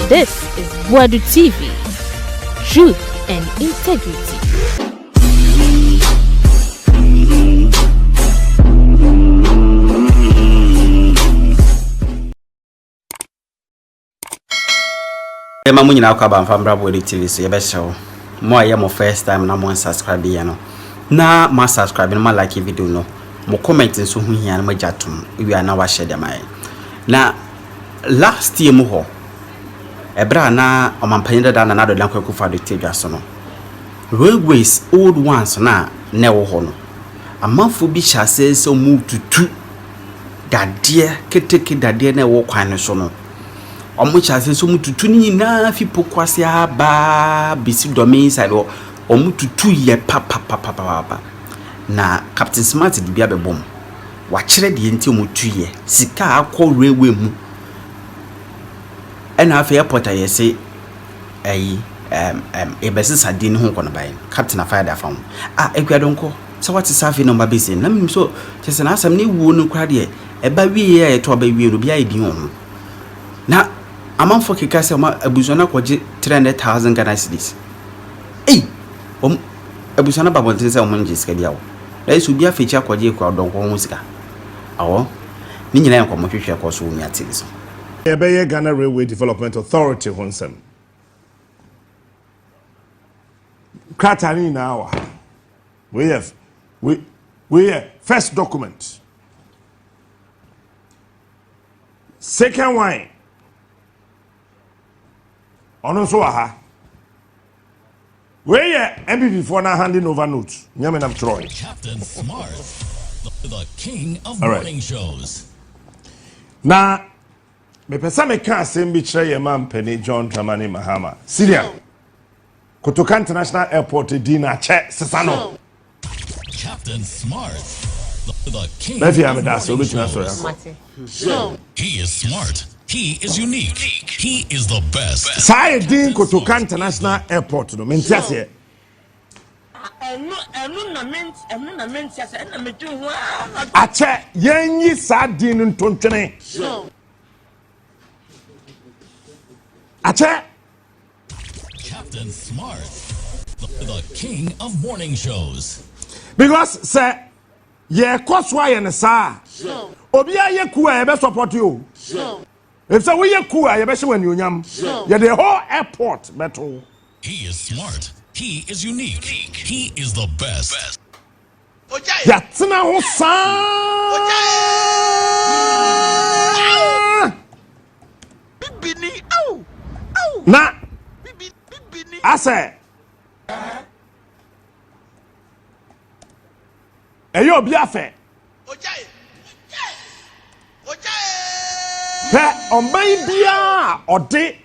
This is Buadu TV. Truth and integrity. Ema munyi na akaba mfambra Buadu TV so yebe show. Mo aye mo first time na mo subscribe ya no. Na ma subscribe no ma like video no. Mo comment nso hu hia na ma jatum. Wi ana wa share dem aye. Na last year mo ho ebra na omampanyida da na do lankwa kufa do tedwa so no. Railways old ones na wo ho no. Amanfo bi chase so mu tutu dade keteke dade na wo kwan so no. Omo chase so mu tutu ni na fi pokwase aba bisi domain side omo tutu ye papa na Captain Smart di bia bebom wa kire de enti omo tuye sika akọ railway mu ena afa airport ayese ebese sadin ho kono bayin Captain afire da fam ekwadonko so what is hafi number base na mim so chese na asam ne wuo no kra de eba wiye to ba wiye no bia edin ho na amanfo keka se ma abusona kwaje 300,000 Ghana cedis abusona babonte se omonje sika bia wo da isu bia fecha kwaje kwa donko ho sika awo ni nyina yanko mohwehwe kwa so mi atili so Ebeye Ghana Railway Development Authority Honsem. Kratani now. We have first document. Second one. Ono so aha. We MPP for now handing over notes. Nyamenam Troy. Captain Smart, the king of morning shows. Now me pesa me ka asem bi kire ye man Penny John Dramani Mahama. Syria. Kotoka International Airport Dina che sesano. Captain Smart, the king of morning shows. He is smart. He is unique. He is the best. Sai din Kotoka International Airport no mentiase. Ache yenyi sa din ntontwene. Ache Captain Smart, the king of morning shows. Because say ye koswa ye ne sa. Obi aye ku a ye be support you. If so we ye ku a ye be hye wani onyam. Ye the whole airport beto. He is smart. He is unique. He is the best. Ya tsena ho sa. Bibini Na ase eyo obi afe pe oman bia ode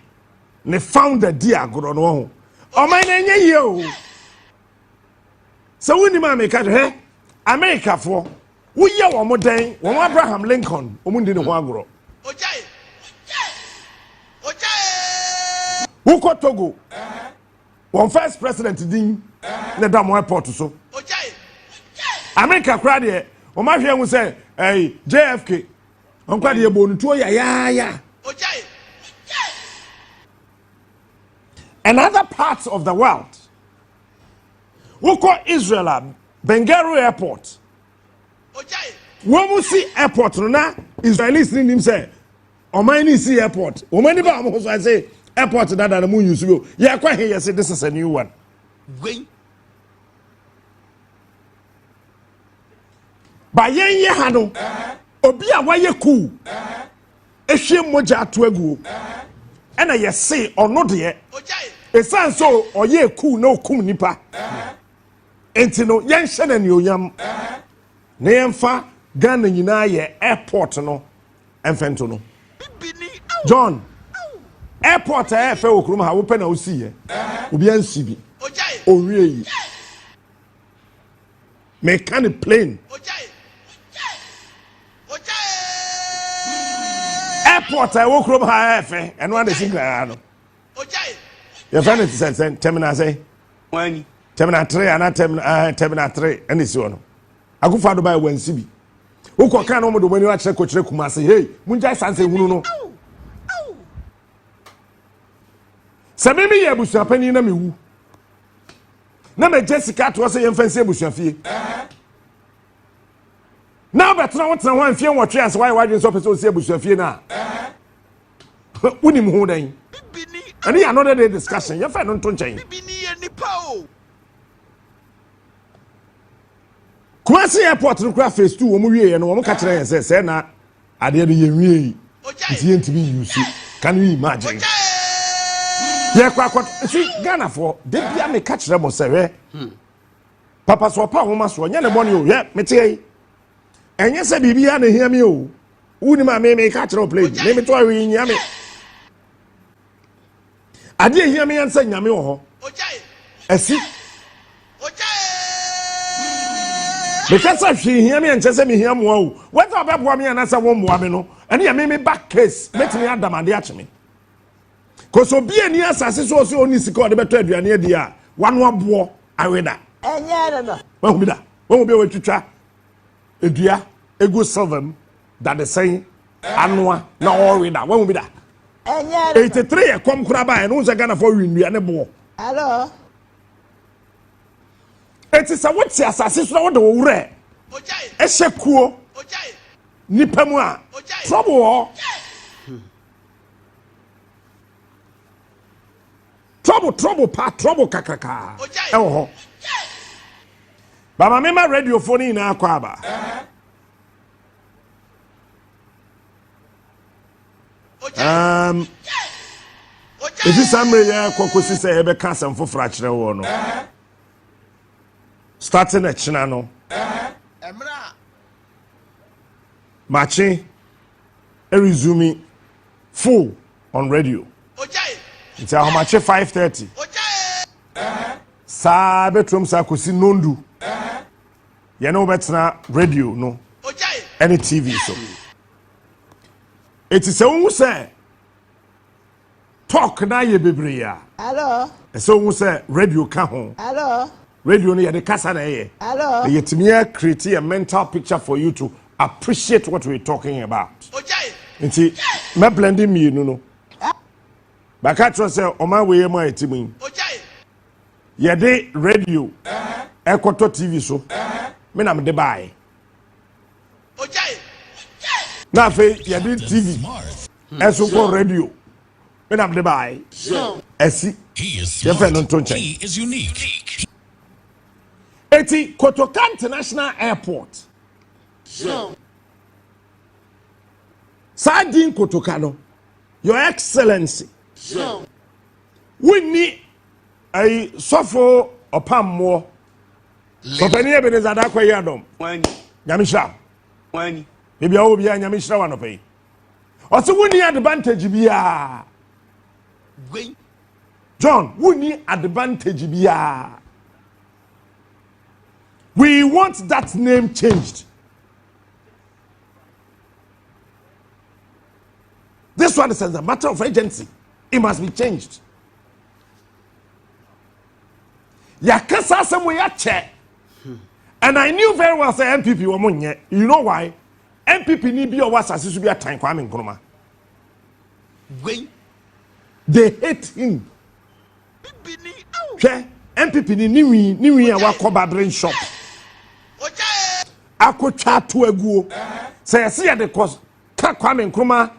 ne founder di agoro no ho oman na nye ye o so woni ma me ka he America fo wo ye wo mo den wo Abraham Lincoln o mu ndi ne ho agoro Uko Togo, one first president din the dam airport so. America crowd here, o ma hwe hu say, JFK. On kwade ye bonu to ya. And other parts of the world. Uko Israel, Bengaru airport. Wo mu see airport no na Israelis ni nim say, o man ni see airport. O man ni ba mo so say airport that na mu use go yeah kwa here say this is a new one ba yen ye ha no obi a waye ku ehwe moja ato aguo e na ye say ono de esan so oye ku na okum nipa enti no yen hye na ne onyam na yen fa Ghana nyina ye airport no enfento no John airport fe okrum ha wo pe na wo si ye obi ansi bi owie yi mechanic plane airport wo okrum ha fe eno ande singa no ye fa ne sen terminal say wani terminal 3 ana terminal 3 ene si wono akufa do ba wansi bi wo ko kan no mo do mani wa kire ko kire kuma say hey munjai sanse hunu no Se me ye abusua pani na me wu na me Jessica to say yem fancy abusua fie na betena wotena ho anfie nwotwe ase why wadwen so pese osi abusua fie na unim ho dan ani another day discussion ye fa no nto nchen Kumasi airport no kura phase 2 wo mu wie ye no wo ka kire yen se na ade de ye wie ti yen tibi use can you imagine ye kwa see Ghana for de bia me ka kire mo se we papa so pa ho ma so nya ne boni o ye mete enye se bibia na hia me o wuni ma me ka kire o play me to awi nya me ade hia me yan se nya me wo ho esi because I hear me and just me hear more. What about me and answer one more? And you made me back case. Let me add them and the me. Because so be any assassin also only secure the better and near the one war. I will that. And yeah, won't be that. Won't be able to try. A dear, a good servant that the same annual no all with that. Won't be that. And yeah, 83 a come crab and who's a gun for you and a ball. Hello. It is a what's the assassin so the ore. Eshekuo. Nipa mu a. Trouble. Trouble kakaka. Ewo. Baba mema radio phone na akwa aba. If you summary ya kokosi say ebe ka asem foforo akire wo no. Starting at Chinano. Matching a resume full on radio. It's how much 5:30. Sabetum Sakusi Nondu. You know better radio, no. Any TV so. It is a who say talk na ye bebreya. Hello. So who say radio ka ho. Hello. Radio ni the kasa na ye. Hello. Yetimiya create a mental picture for you to appreciate what we're talking about. Nti me blending me no. Baka tro say o ma we ma etimi. Ye de radio. Ekoto TV so. Me na me de buy. Na fe ye de TV. Eso ko radio. Me na me de buy. Esi. He is smart. He is unique. Eti Kotoka International Airport. Sardine Kotoka no. Your Excellency. We need a sofo opam mo. So penny Ebenezer da kwa yadom. Nyamisha. Maybe I will be a Nyamisha one of it. Also we need advantage biya. John, we need advantage biya. We want that name changed. This one is a matter of agency. It must be changed. Yakasa somewhere check. And I knew very well say MPP were money. You know why? MPP need be was as to be a time Kwame Nkrumah. They hate him. MPP ni we our cover shop. Akotwa to aguo say see the cause ka Kwame Nkrumah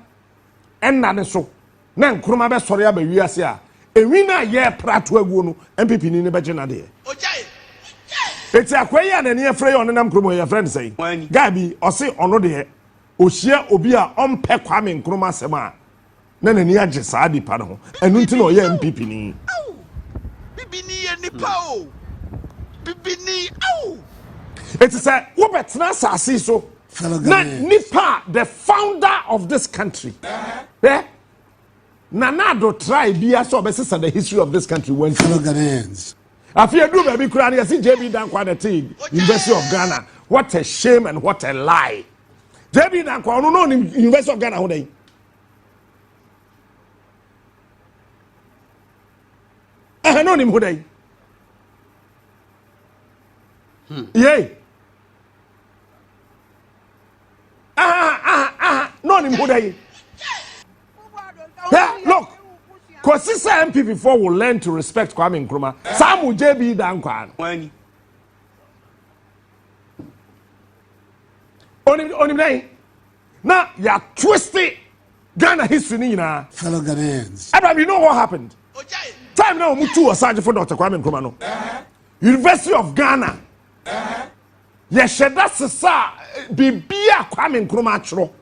enna ne so na Nkrumah be sori aba wiase a ewi na ye pra to aguo no MPP ni ne be gina de eti akwayi anani afre ye onenam Nkrumah ye friend say gabi o se ono de ohia obi a ompe Kwame Nkrumah sema na nani age saa di pa no enu nti na o ye MPP ni bibini ye nipa o bibini o. It is a Wobetna Sasi so. Nipa, the founder of this country. Nanado tribe be so basis on the history of this country when fellow Ghanaians. I fear do baby Kurani, I see JB Dankwa the team, University of Ghana. What a shame and what a lie. JB Dankwa, no, University of Ghana, who I know him who they. Yay. No him who they. Yeah, look. Because MP before will learn to respect Kwame Nkrumah. Some will JB Dankwan. When only now you're twisting Ghana history. Fellow Ghanaians. Abraham, you know what happened? Time now, Mutu was sergeant for Dr. Kwame Nkrumah. University of Ghana. Yes, that's Bibia Kwame Nkrumah.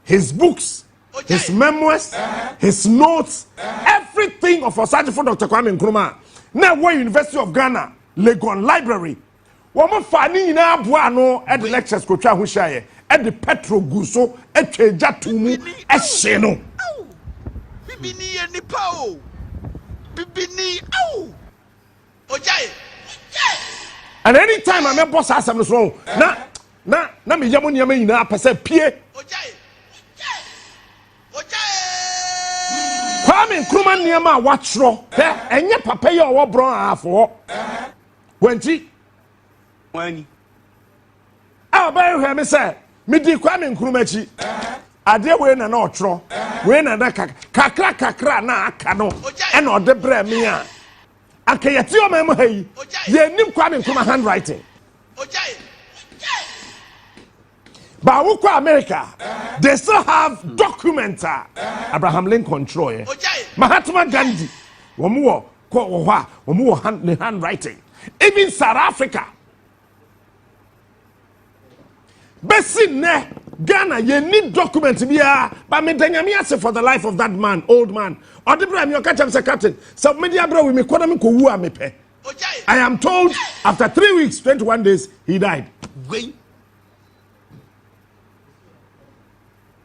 His books, his memoirs, his notes, everything of a sergeant for Dr. Kwame Nkrumah. Now, we're University of Ghana, Legon Library. Woman fani na buano at the lectures ko twa ho hyaye at the petro guso etweja tumu ehye Bibini ye nipa o. Bibini au. Ojai. And anytime I boss asem so na me yamo nyama nyina pese pie. Ojai. Kwame Nkrumah nyama watchro enye papa ye owo bron afo wanti when Abayo hear me say, me di Kwame Nkrumah chi. Ade we na otro. We na kakra na aka no. E na ode bre me a. Aka yeti o mem hayi. Ye nim Kwame Nkrumah handwriting. But we kwa America, they still have documents. Abraham Lincoln Troy. Mahatma Gandhi. Womu wo handwriting. Even South Africa. Besin ne Ghana, you need documents here, but me danyami for the life of that man, old man. Or the brand you catch him say captain. So media bro we me koda me ko wu amepe. I am told after 3 weeks, 21 days, he died.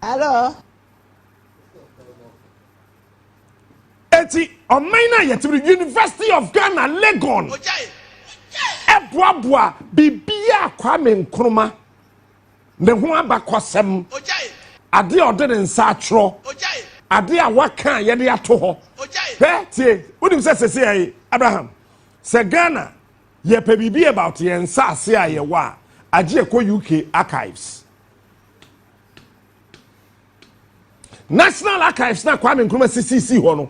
Hello. Eti Omaina yetiri University of Ghana, Legon. Ebwa bibia Kwame Nkrumah. Ne ho abakosem ade ode ne nsa atro ade a waka ye de ato ho tie wonim se ai Abraham se Ghana ye pe bibi about ye nsa ase a ye wa age ko UK archives National Archives na Kwame Nkrumah CCC ho no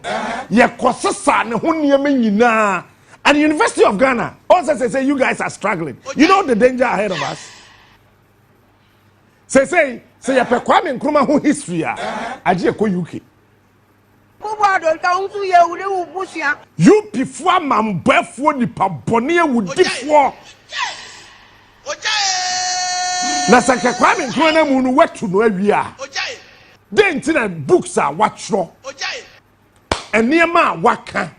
ye kosesa ne ho niam nyina and University of Ghana also say you guys are struggling. You know the danger ahead of us. Say you pe Kwame Nkrumah who history aje ko UK. You before mambefo nipa bone ewudifo. Na sanke Kwame Nkrumah na mu no wetu no awia. Den tina books are watchro. Eniema waka.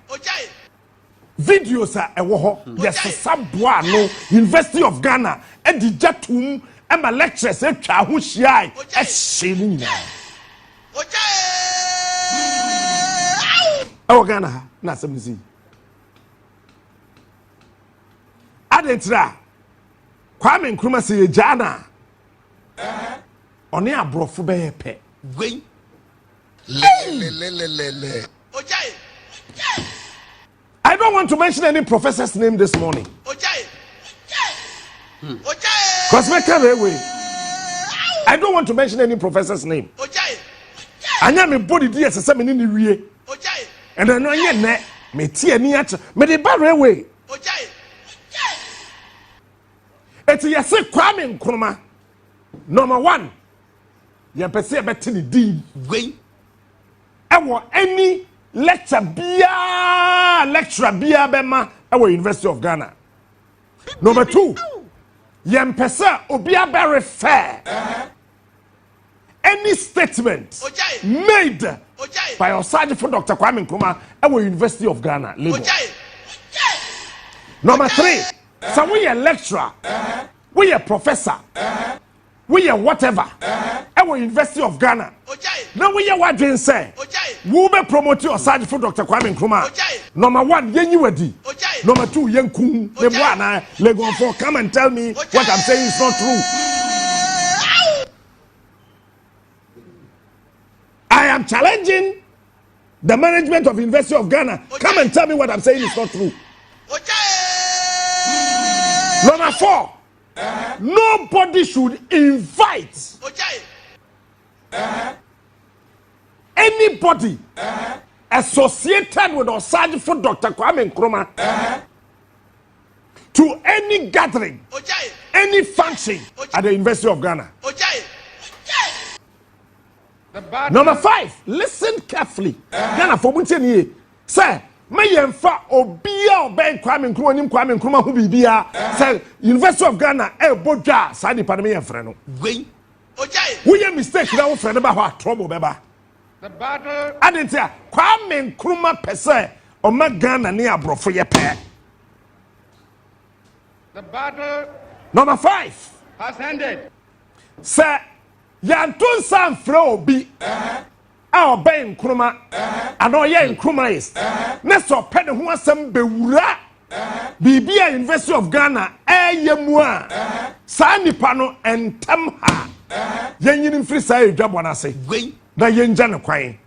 Videos are ewo ho. Yes sabwa no University of Ghana e di jatum Emma lectures e twa ho hia e hyeni na. Oh Ghana na semzi. Adentra Kwame Nkrumah se Jana. Oni abrofo be ye pe. Gwen. I don't want to mention any professor's name this morning. Because I don't want to mention any professor's name. I am a body dear as a mini wie. And I know yet net me tea near me the barroway. It's a say Kwame Nkrumah. Number one, you perceive better the D. Any lecturer bia bema our University of Ghana. Number two, Yempesa obia very fair. Any statement made by our sergeant for Dr. Kwame Nkrumah our University of Ghana, Lagos. Number three, so we a lecturer, we a professor, we a whatever, our University of Ghana. Now we are what they say. We be promote your sergeant for Dr. Kwame Nkrumah. Number one, yenyuedi. Number two, yenkum. Lebuana, Legon for come and tell me what I'm saying is not true. I am challenging the management of University of Ghana. Come and tell me what I'm saying is not true. Number four, nobody should invite anybody associated with Osajifo Dr. Kwame Nkrumah to any gathering, any function at the University of Ghana. Number 5, listen carefully. Ghana for Muntini, sir. May yemfa obia obey Kwame Nkrumah nim Kwame Nkrumah hu bibia say University of Ghana bodwa sa nipa me yemfre no we ye mistake na wo frɛ ba ho trouble beba the battle adentia Kwame Nkrumah pese o ma Ghana ne abrofo ye pɛ. The battle number 5 has ended. Sir yantun san frɛ obi our Ben Nkrumah, and all ye Nkrumah is. Next of Penny who was some bewura. Bibia University of Ghana, yemua. Sani pano and tamha. Yen free say job when I say. Na yen jana kwai.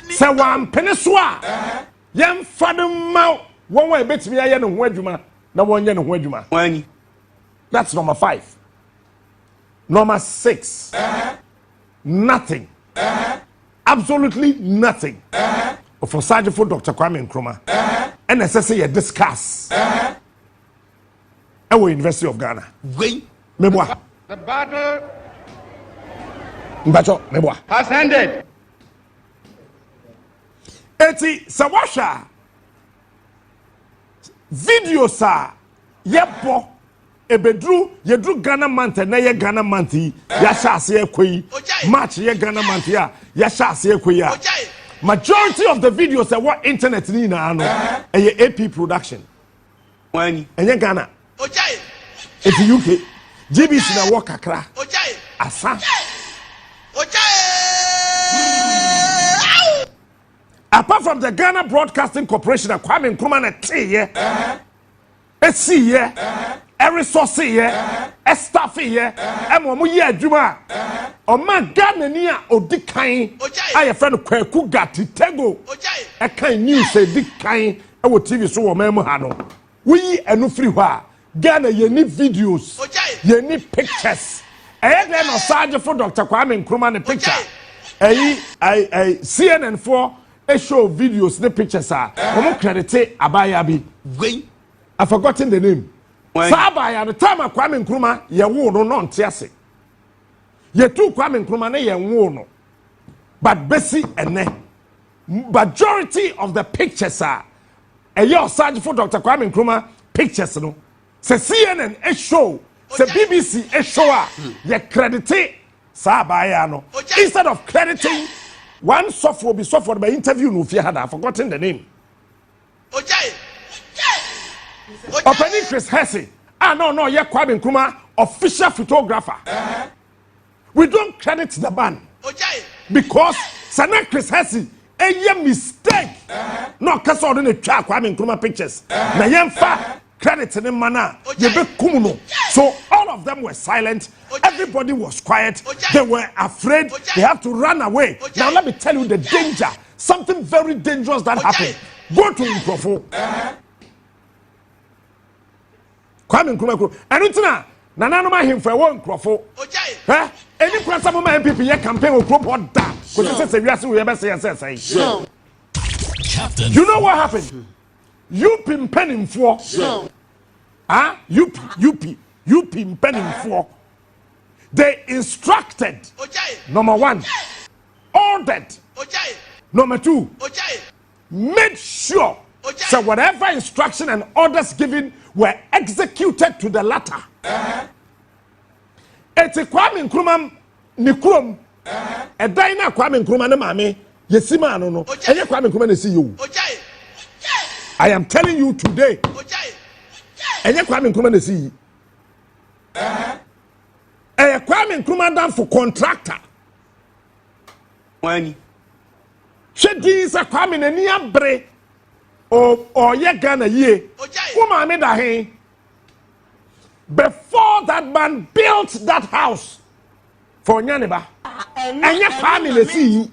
Say one peniswa. Yen father mouth. One way bet me I yen wedjuma. Na one yen wedjuma. That's number 5. Number 6. Nothing. Absolutely nothing for Osajifo Dr. Kwame Nkrumah. And necessarily a discuss. Our University of Ghana. Meboa. The battle has ended. Eti Sawasha video sa yepo ebedru yedru Ghana month na ye Ghana month ya shase ekoi match ye Ghana month ya shase ekoi ya majority of the videos that what internet ni na ano AP production when enye Ghana it's UK GBC na work akra asa apart from the Ghana Broadcasting Corporation Kwame Nkrumah na tie esi ye resource here, staff here, and one more year, Juma. O man, Ghana near Odikai, I a friend of Kwaku Gatti Tego. I can't news say Dikai, our TV show, Memohano. We are no free wa. Ghana, you need videos, you need pictures. I had them a sergeant for Dr. Kwame Nkrumah the picture. I CNN 4 show videos, the pictures are. I'm credited Abayabi. I've forgotten the name. Saba ya the time of Kwame Nkrumah ye wo no ntiase ye tu Kwame Nkrumah na ye wo no but besi ene majority of the pictures are your search for Dr. Kwame Nkrumah pictures no se CNN a show se BBC a show ye credit Saba ya no instead of crediting one software be software by interview no fear had I forgotten the name Opening Chris Hesse. No, yeah, Kwame Nkrumah, official photographer. We don't credit the man. Because Sana Chris Hesse, a mistake. No, because I didn't try Kwame Nkrumah pictures. Na yemfa credit in the manner. So all of them were silent. Everybody was quiet. They were afraid. They have to run away. Now let me tell you the danger. Something very dangerous that happened. Go to Nkrofo. Kwame Nkrumah and utina nanano ma him for one Nkrofo eh any kwasa mo ma MPP ye campaign o crop da ko say wiase we be say you know what happened you pimpening for you pimpening for they instructed number 1 ordered number 2 made sure so whatever instruction and orders given were executed to the latter. Eti Kwame Nkrumah Nikrum e daina Kwame Nkrumah ne mame yesima no no enye Kwame Nkrumah na si you. I am telling you today. Enye Kwame Nkrumah na si. Kwame Nkrumah dan for contractor. Wani. Shedi sa Kwame na ni abre. Or ye Ghana ye. Woman made a hay. Before that man built that house for Nyaniba. And your family see.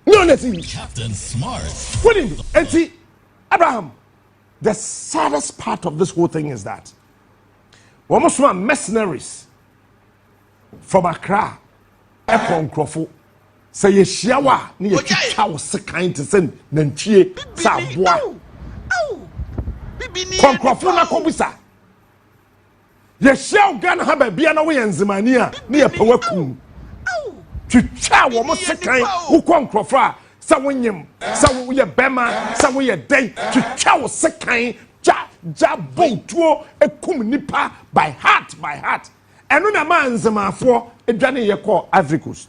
No, let's see. Captain Smart. What is it? And see, Abraham, the saddest part of this whole thing is that almost one mercenaries from Accra Nkrofo say ye shiawa ni ye twitwa wo sekan te sen nantwie sa boa nkrofo na kobusa ye shiaw Ghana ha ba bia na wo yenzimani a ne ye pawakum twitwa wo mo sekan wo nkrofo a sa wonyem sa wo ye bema sa wo ye den twitwa wo sekan ja botuo ekum nipa by heart eno na ma nzemafo edwane ye call Ivory Coast.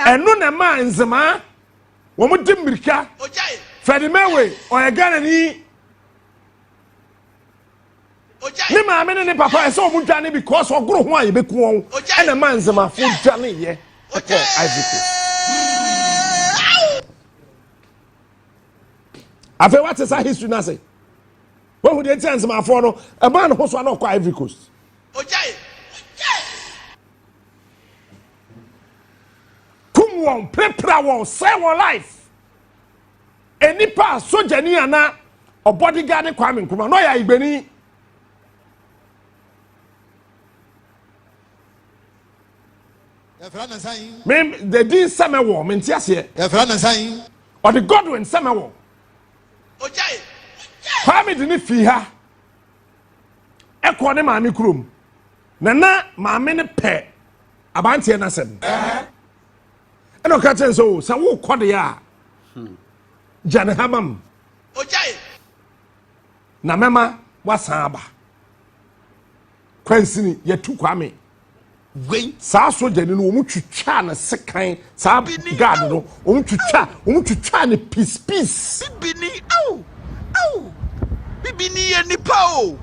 Eno na ma nzema wo mo dimirika Freddie Mewe o Ghana ni ni ma me ne papa e so mo dwane because ogoro ho aye beku won ena ma nzemafo dwane ye call Ivory Coast. Afa what is our history na say? When we dey chance ma for no a man who so na kwa Ivory Coast. Kum won prepare won say won life. Any pa soldier ni ana or bodyguard Kwame Nkrumah no ya igbeni. Me the din Samewo me ntiase. Or the Godwin Samewo. Kwame dini fi ha ekọ ne maame krom na maame ne pe abantie na sem eno ka chen so sa wo kọ de ya jane hamam na mema wasan aba kwansini yetu Kwame gwen sa so jane no omu twitwa na sekan sa guard no omu twitwa ne peace bibini bibini ye nipa o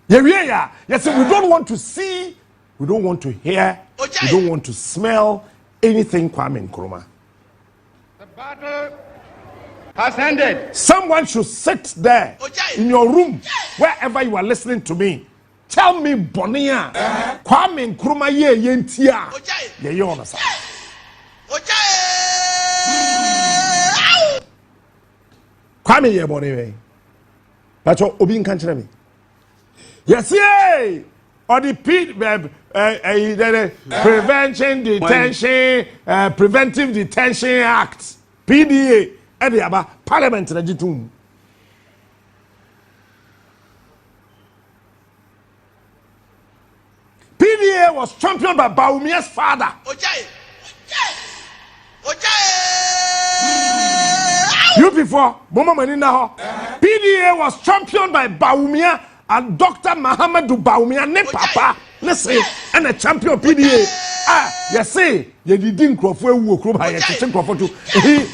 yeah. Yes, we don't want to see, we don't want to hear, we don't want to smell anything Kwame Nkrumah. The battle has ended. Someone should sit there in your room, wherever you are listening to me. Tell me, Bonia, Kwame Nkrumah ye yentia. Yeah, you understand? Kwame ye Bonia. That's what Obi can't me. Yes, yeah. Or the Prevention Detention, Preventive Detention Act, PDA, and the other Parliament. PDA was championed by Baumia's father. You before, Mama Manina, PDA was championed by Baumia and Dr. Mahamadou Baumia, ne papa, listen, and a champion PDA. You see, you didn't crop for who crop by a chicken crop too.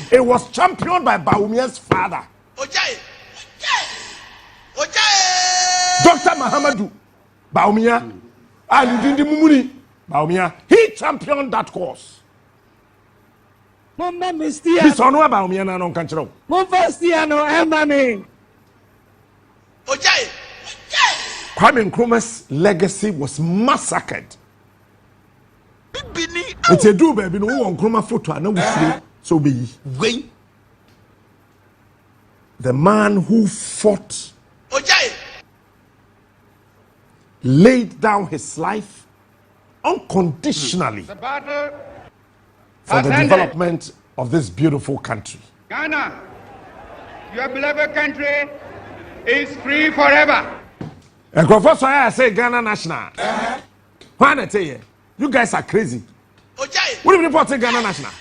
He was championed by Baumia's father. Dr. Mahamadou Baumia, and you didn't mumuni Baumia, he championed that course. Mama Mistia. This on what about me and I don't control. Mofastiano, Emani. Kwame Nkrumah's legacy was massacred. It's a do baby no one Nkrumah photo and no so be the man who fought, laid down his life unconditionally for the development of this beautiful country. Ghana, your beloved country, is free forever. And Professor, I say Ghana national. Why I tell you, you guys are crazy. What do you report to Ghana national?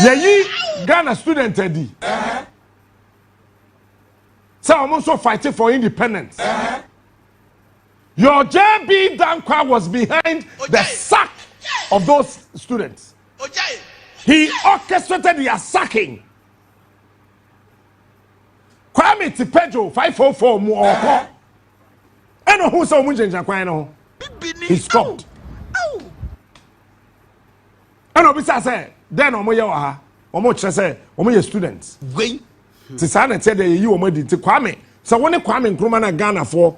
Yeah, Ghana student Eddie. So I'm also fighting for independence. Your JB Dankwa was behind the sack of those students. He orchestrated their sacking. Kwame Tipejo 544 more. And who saw Munjan he stopped. And Obisa said, then Omoya, Omocha said, Omoya students. Tisana said that you were to Kwame. So when Kwame Nkrumah Ghana for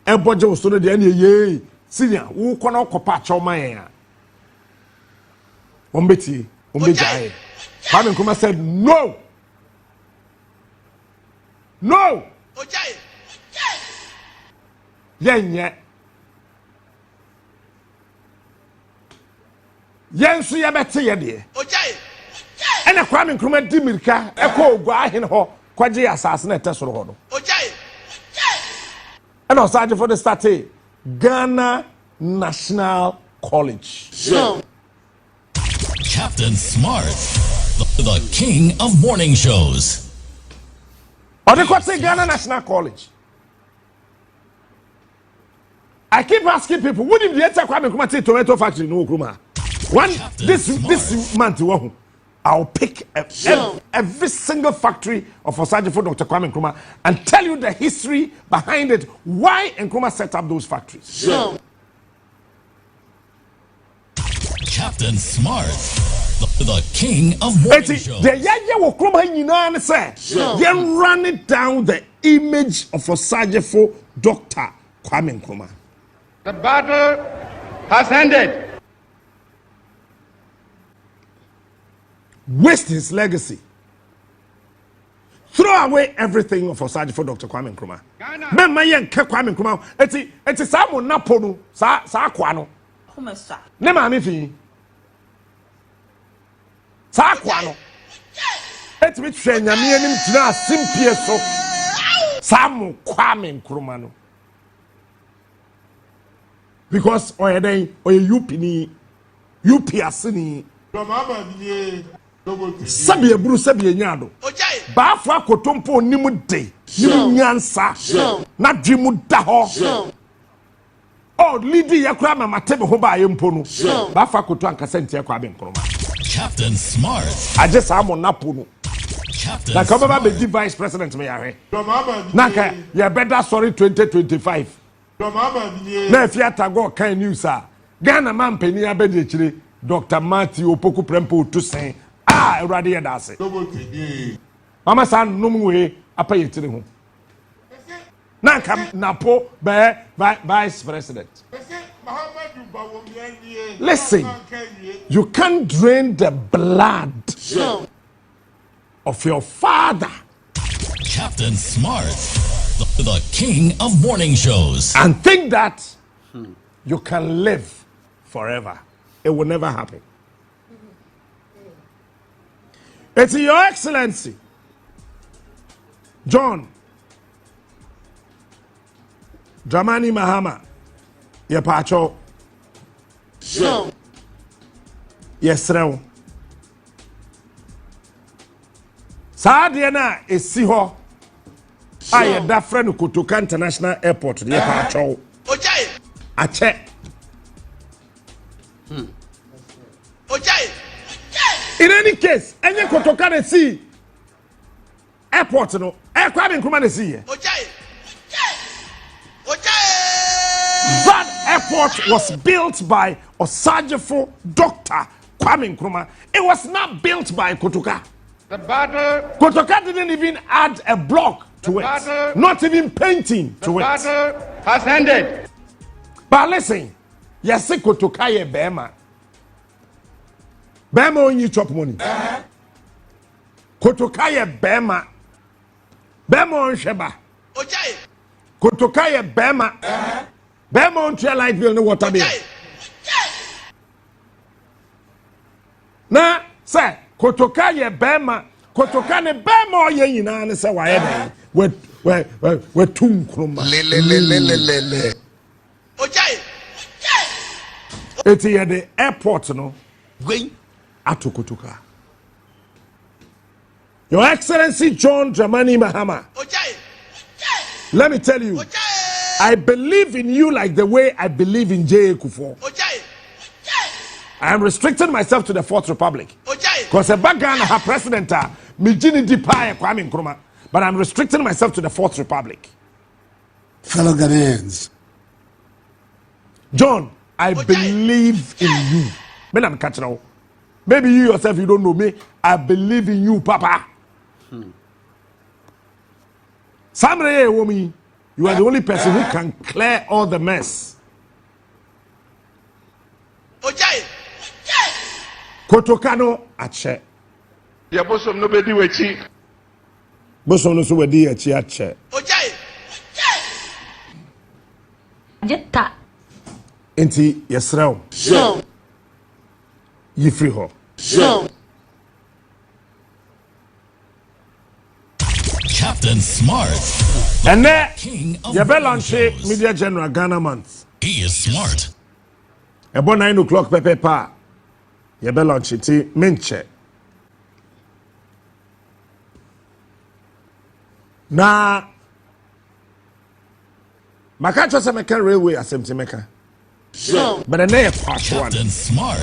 a budget was stood at the end of the year, senior, who can occupy Chomaya. Kwame Nkrumah said, no. No. yenye yensu ya bete ye de Ojai. ena Kwame Nkrumah di mirika eko ogwa ahen ho kwaje asase na etesoro ho no Ojai. ena osaje for the start Ghana National College. Captain Smart, the king of morning shows. Or they could say Ghana National College. I keep asking people, wouldn't the enter Kwame Nkrumah say tomato factory no Nkrumah? One this month, I'll pick every single factory of Osaje for Dr. Kwame Nkrumah and tell you the history behind it, why Nkrumah set up those factories. Captain Smart, the king of morning shows. The yaya will come and say, you run it down the image of Osaje for Dr. Kwame Nkrumah. The battle has ended. Waste his legacy. Throw away everything of Osaje for Dr. Kwame Nkrumah. Men mayen ke Kwame Nkrumah. Eti sa mo napo no sa akwa no. Ne ma me fi. Sa akwa no. Eti bi hwe nyame anim tena simpie so. Sa mo Kwame Nkrumah no. Because oyeden oye UP asini. Sabi eburu sabi enyado. Ba afa kotompo nimu de. Nimu nyansa. Na dwimu da ho. Oh, lidi yakura mama tebe ho ba yempo no. Ba afa koto ankasa ntia kwa be Nkrumah. Captain Smart. Aje sa mo napo no. Captain Na kama ba Smart. be vice president me yare. Na ka ya better sorry 2025. Na if ya tago kan news a. Ghana man pani abedi chire Dr. Matthew Opoku Prempo to say Erade ya dase. Mama san num we apa yetire ho. Na kam napo be vice president. Listen, you can't drain the blood of your father Captain Smart, the king of morning shows. and think that you can live forever. It will never happen. It's Your Excellency, John Dramani Mahama, Yepacho, Yesrew. Saadiana is Siho. I had that friend Kotoka International Airport, Yepacho. Ojai. Ache. Ojai. In any case, any Kotoka they see airport no, Kwame Nkrumah they see here. Ojai. Ojai. That airport was built by Osaje for Dr. Kwame Nkrumah. It was not built by Kotoka. The battle, Kotoka didn't even add a block to it. Not even painting the to it. battle has ended. But listen, yes, Kotoka ye Bema. Bema only chop money. Kotoka ye Bema. Bema on Sheba. Ojai. Kotoka ye Bema. Bema on trail light bill no water bill. Ojai. Na say Kotoka ye Bema. Kotoka ne Bema ye nyina ne say waye den. We tum Nkrumah. Le. Ojai. Eti ye the airport no. Going. Ato Kotoka. Your Excellency John Dramani Mahama. Ojai. Let me tell you, Ojai. I believe in you like the way I believe in J.A. Kufuor. Ojai. I am restricting myself to the Fourth Republic. Ojai. Because a Ghana her president, Mijini Dipa Kwame Nkrumah, but I'm restricting myself to the Fourth Republic. Fellow Ghanaians, John, I believe in you. Men I'm catching now. Maybe you yourself, you don't know me. I believe in you, Papa. Somebody, woman, you are the only person who can clear all the mess. Ojai. Kotokano ache. The bosom nobody will cheat. Bosom no so wedi ache ache. Ojai. Jetta. Enti yesrew. So. Yifri ho. So. Captain Smart. And then King of you morning launch shows. Media General Ghana month. He is smart. About 9 o'clock pepe pa. You launch it menche. Na makacho se meka railway assemti meka. So. But the name part one. Captain Smart.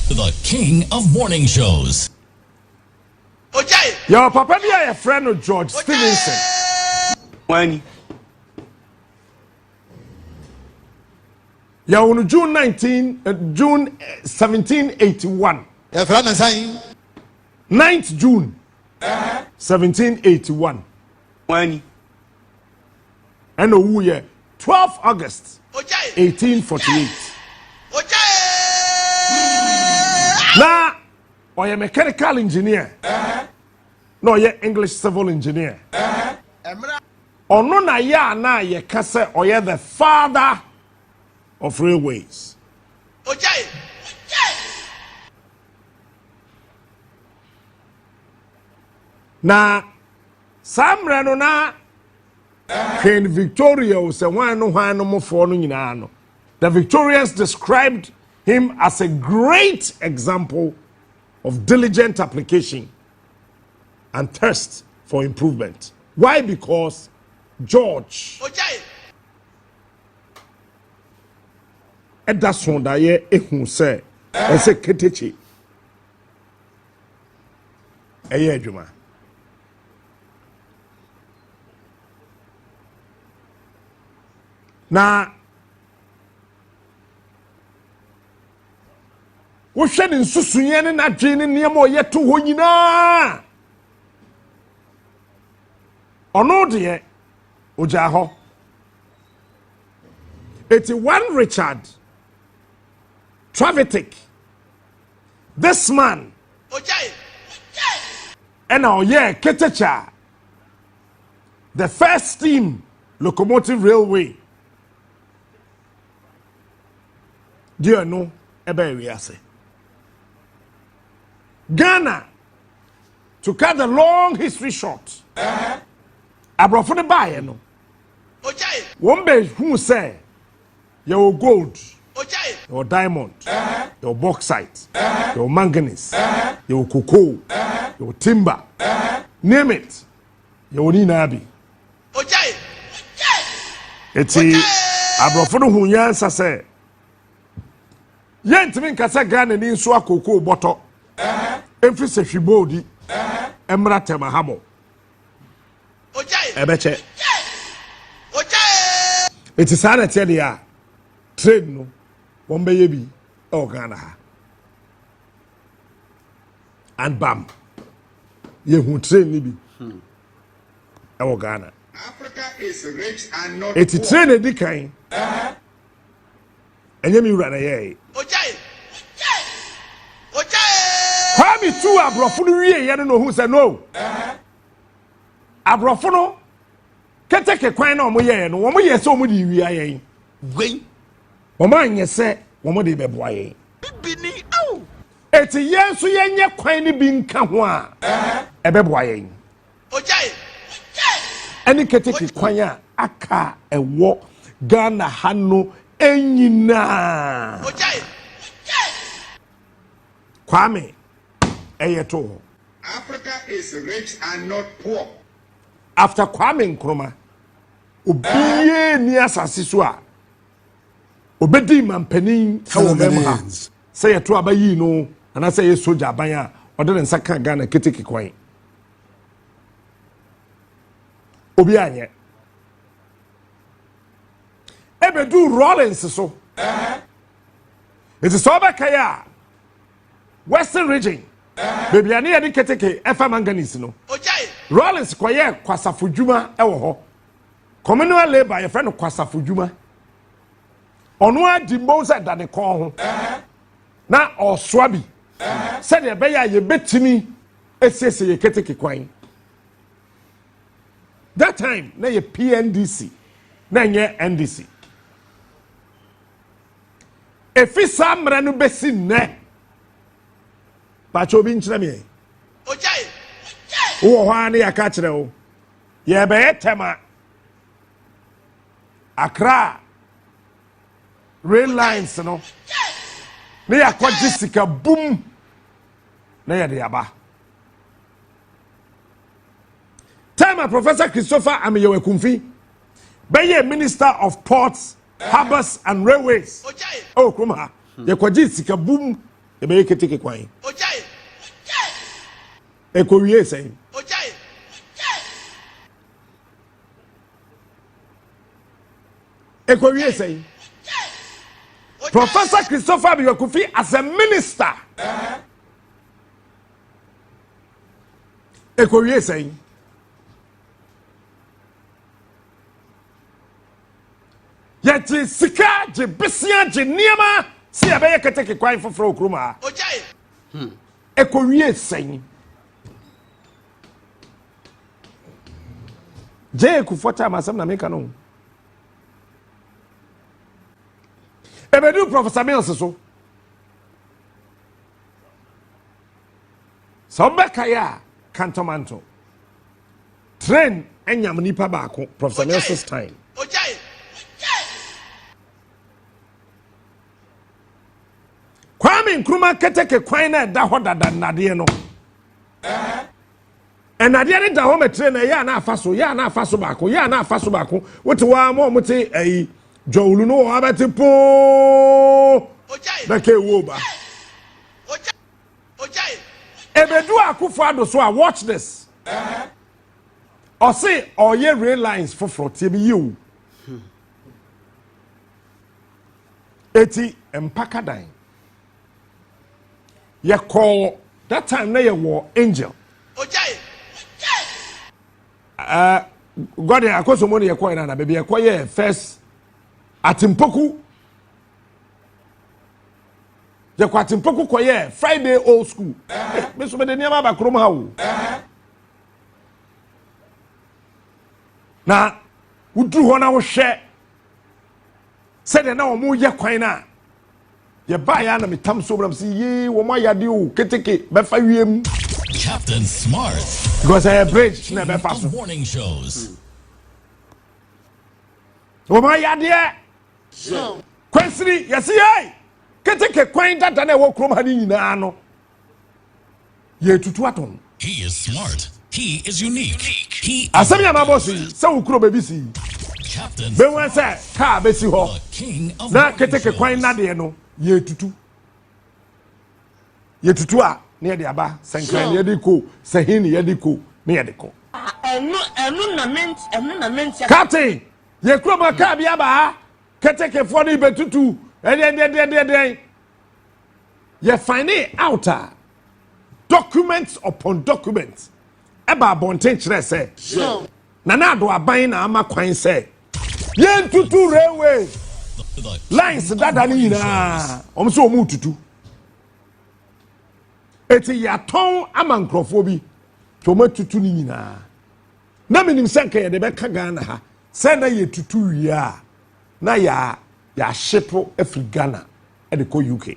The king of morning shows. Ojai. Your papa be a friend of George Stevenson. When Ya on June 1781. Yeah, friend and saying 9th June 1781. when And owu ye 12 August Ojai. 1848. Ojai. Na oye mechanical engineer. No ye English civil engineer. Ono na ya na ye kase oye the father of railways. Ojai. Na samre no na Queen Victoria was a one no mo for no nyina no. The Victorians described him as a great example of diligent application and thirst for improvement. Why? Because George Ojai. Ederson da ye ehun se ese ketechi eye adwuma. Na wo hwɛ ne nsusunyɛ ne n'adwene ne nneɛma a ɔyɛ to hɔ nyinaa ɔno deɛ ogya hɔ 81 Richard Travitic, this man Ojai. and our yeah Ketecha, the first steam locomotive railway. Do you know ebe we say? Ghana, to cut the long history short, abrofo ne buy no. Ojai. One be who say your gold, Ojai. your diamond, your bauxite, your manganese, your cocoa, your timber, name it. Your ninabi. Ojai. Eti abrofo no hu yansa say yentimi nkasa Ghana ni nso akoko boto emfi se hwibodi emra tema hamo Ojai. ebeche Ojai. eti sana tie dia trade no won beye bi e Ghana ha and bam ye hu trade ni bi e Ghana. Africa is rich and not Eti poor. trade di kan enye mi wura na ye Ojai. Ojai. Kwame tu abrofo no wie ye no hu say no abrofo no keteke kwan na omo ye no omo ye se omo di wi ayen Gwen. omo anye se omo de bebo ayen Bibini. Au. eti ye nso ye nye kwan ni bi nka ho a ebebo ayen Ojai. ani keteke kwan a aka ewo Ghana ha no enyina Ojai. Kwame eye to ho Africa is rich and not poor. after Kwame Nkrumah obiye ni asase so a obedi mampanin Fellow hawo mem ha Ghanaians. say to abayi no ana say ye soja aban a ode ne nsaka Ghana keteke kwan obi anye ebedu Rollins so it is over kaya Western region baby ani ade keteke efa manganese no Ojai. Rollins kwaye kwasafo dwuma ewo ho communal labor ye friend kwasafo dwuma ono adi mboza da ne kon ho na osoa bi said ye be ya ye betimi esese ye keteke kwan that time na ye PNDC na nye NDC efi samra no besi ne pacho bi nkyerɛ me Ojai. wo ho ane ya ka kyerɛ wo ye be tema Accra rail lines no ne yakɔgye sika boom na yɛ de yaba time Professor Christopher Ameyewa Kumfi bɛyɛ Minister of Ports, Harbors and Railways. Ojai. Oh, krom ha yakɔgye sika boom e bɛyɛ keteke kwan Ojai. ekowie sɛn Ojai. ekowie sɛn Professor Christopher Ameyewa Kumfi as a minister ekowie sɛn yɛte sika gye besia gye nneɛma si yɛbɛyɛ keteke kwan foforɔ okurom ha Ojai. ekowie sɛn gye ekufo time asɛm na meka no ebedu Professor Mills so sɛ wobɛka yɛ a kantomanto train enyam nipa baako Professor Mills time Ojai. Kwame Nkrumah keteke kwan na da hɔ dada nnade no ɛnade ne da hɔ metre na ya na afa so baako ya na afa so baako wote wa mo mote ayi dwawulu no wɔ abɛte po Ojai. bɛka ewo ba Ojai. Ojai. ebedu akufo ado so a watch this ɔse ɔyɛ rail lines foforɔ tie bi yiw eti mpakadan yɛkɔɔ that time na yɛwɔ Angel Ojai. God akosomo ne yɛkɔɔ na baby yɛkɔyɛ first atimpoku yɛkɔ atimpoku kɔyɛ Friday old school me so me de nneɛma ba krom ha wo na wuduru hɔ na wohwɛ sɛdeɛ na wɔn yɛ kwan na yɛba ya na metam so bram si ye wɔn ayade o keteke bɛfa wiem Captain Smart. because I bridge na bɛfa so Morning shows. wɔn ayade kwansiri yɛsi yɛ keteke kwan dada na ɛwɔ krom ha ne nyinaa no yɛtutu atom He is smart. He is unique. He is asɛm yɛ ma bɔ so yi sɛ wo kuro baabi si Captain bɛnwa sɛ kaa bɛsi hɔ the King of na Morning keteke kwan Shows. nadeɛ no yɛtutu a ne yɛde aba sɛnkran ne yɛde ko sɛhin ne yɛde ko ne yɛde ko ɛnu na menti captain yɛ kuro ma kaa bi aba ha keteke foɔ ne bɛtutu ɛdeɛ yɛ find it out a documents upon documents ɛba abɔnten kyerɛ sɛ na ado aban na ama kwan sɛ yɛntutu railway The lines dada ne nyinaa ɔmo sɛ ɔmo tutu eti yɛatɔn ama nkurɔfoɔ bi sɛ ɔmo tutu ne nyinaa na menim sɛ nka yɛde bɛka Ghana ha sɛ na yɛtutu wie a na yɛahyepo afiri Ghana ɛde kɔ UK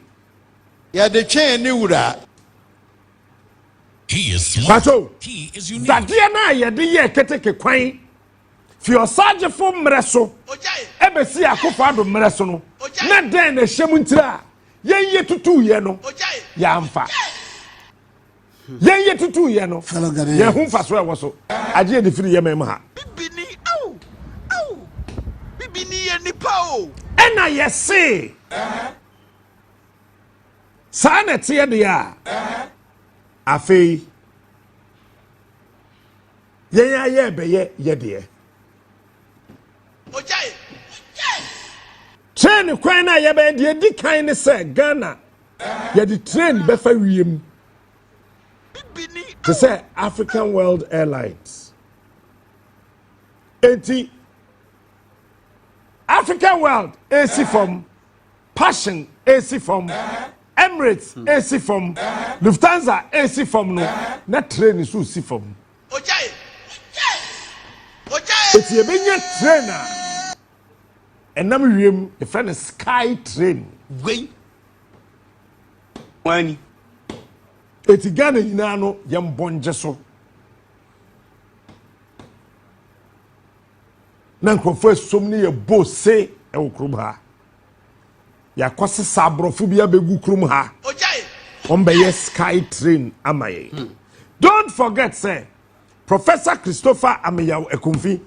yɛde twɛn ne wura He is smart. Pacho, He is unique. dadeɛ na yɛde yɛ keteke kwan fi ɔsagyefo mmerɛ so Ojai. ɛbɛsi akofo ado mmerɛ so no na dɛn na ɛhyɛ mu ntira a yɛnyɛ tutuyɛ no Ojai. yɛamfa yɛnyɛ tutuyɛ no Fellow Ghanaians. yɛho mfa so ɛwɔ so agye yɛde firi yɛma mu ha Bibini. Ow. Ow. Bibini ye nipa o. ɛna yɛse saa na ɛteɛ deɛ a afei yɛn ayɛ ɛbɛyɛ yɛdeɛ Ojai. train kwan na yɛbɛyɛ deɛ di kan ne sɛ Ghana yɛde train bɛfa wiem Bibini. te sɛ African World Airlines enti African World esi fam Passion esi fam Emirates esi fam Lufthansa esi fam no na train so si fam Ojai. Ojai. eti ebenya train a enam wiem a friend is sky train Wait. When eti Ghana nyina no yem bonje so na nkrofo som ne ye bose e wo krum ha ya kwose sabrofo bia begu krum ha Ojai. Ombeye sky train amaye. Don't forget, say, Professor Christopher Ameyaw Ekumfi,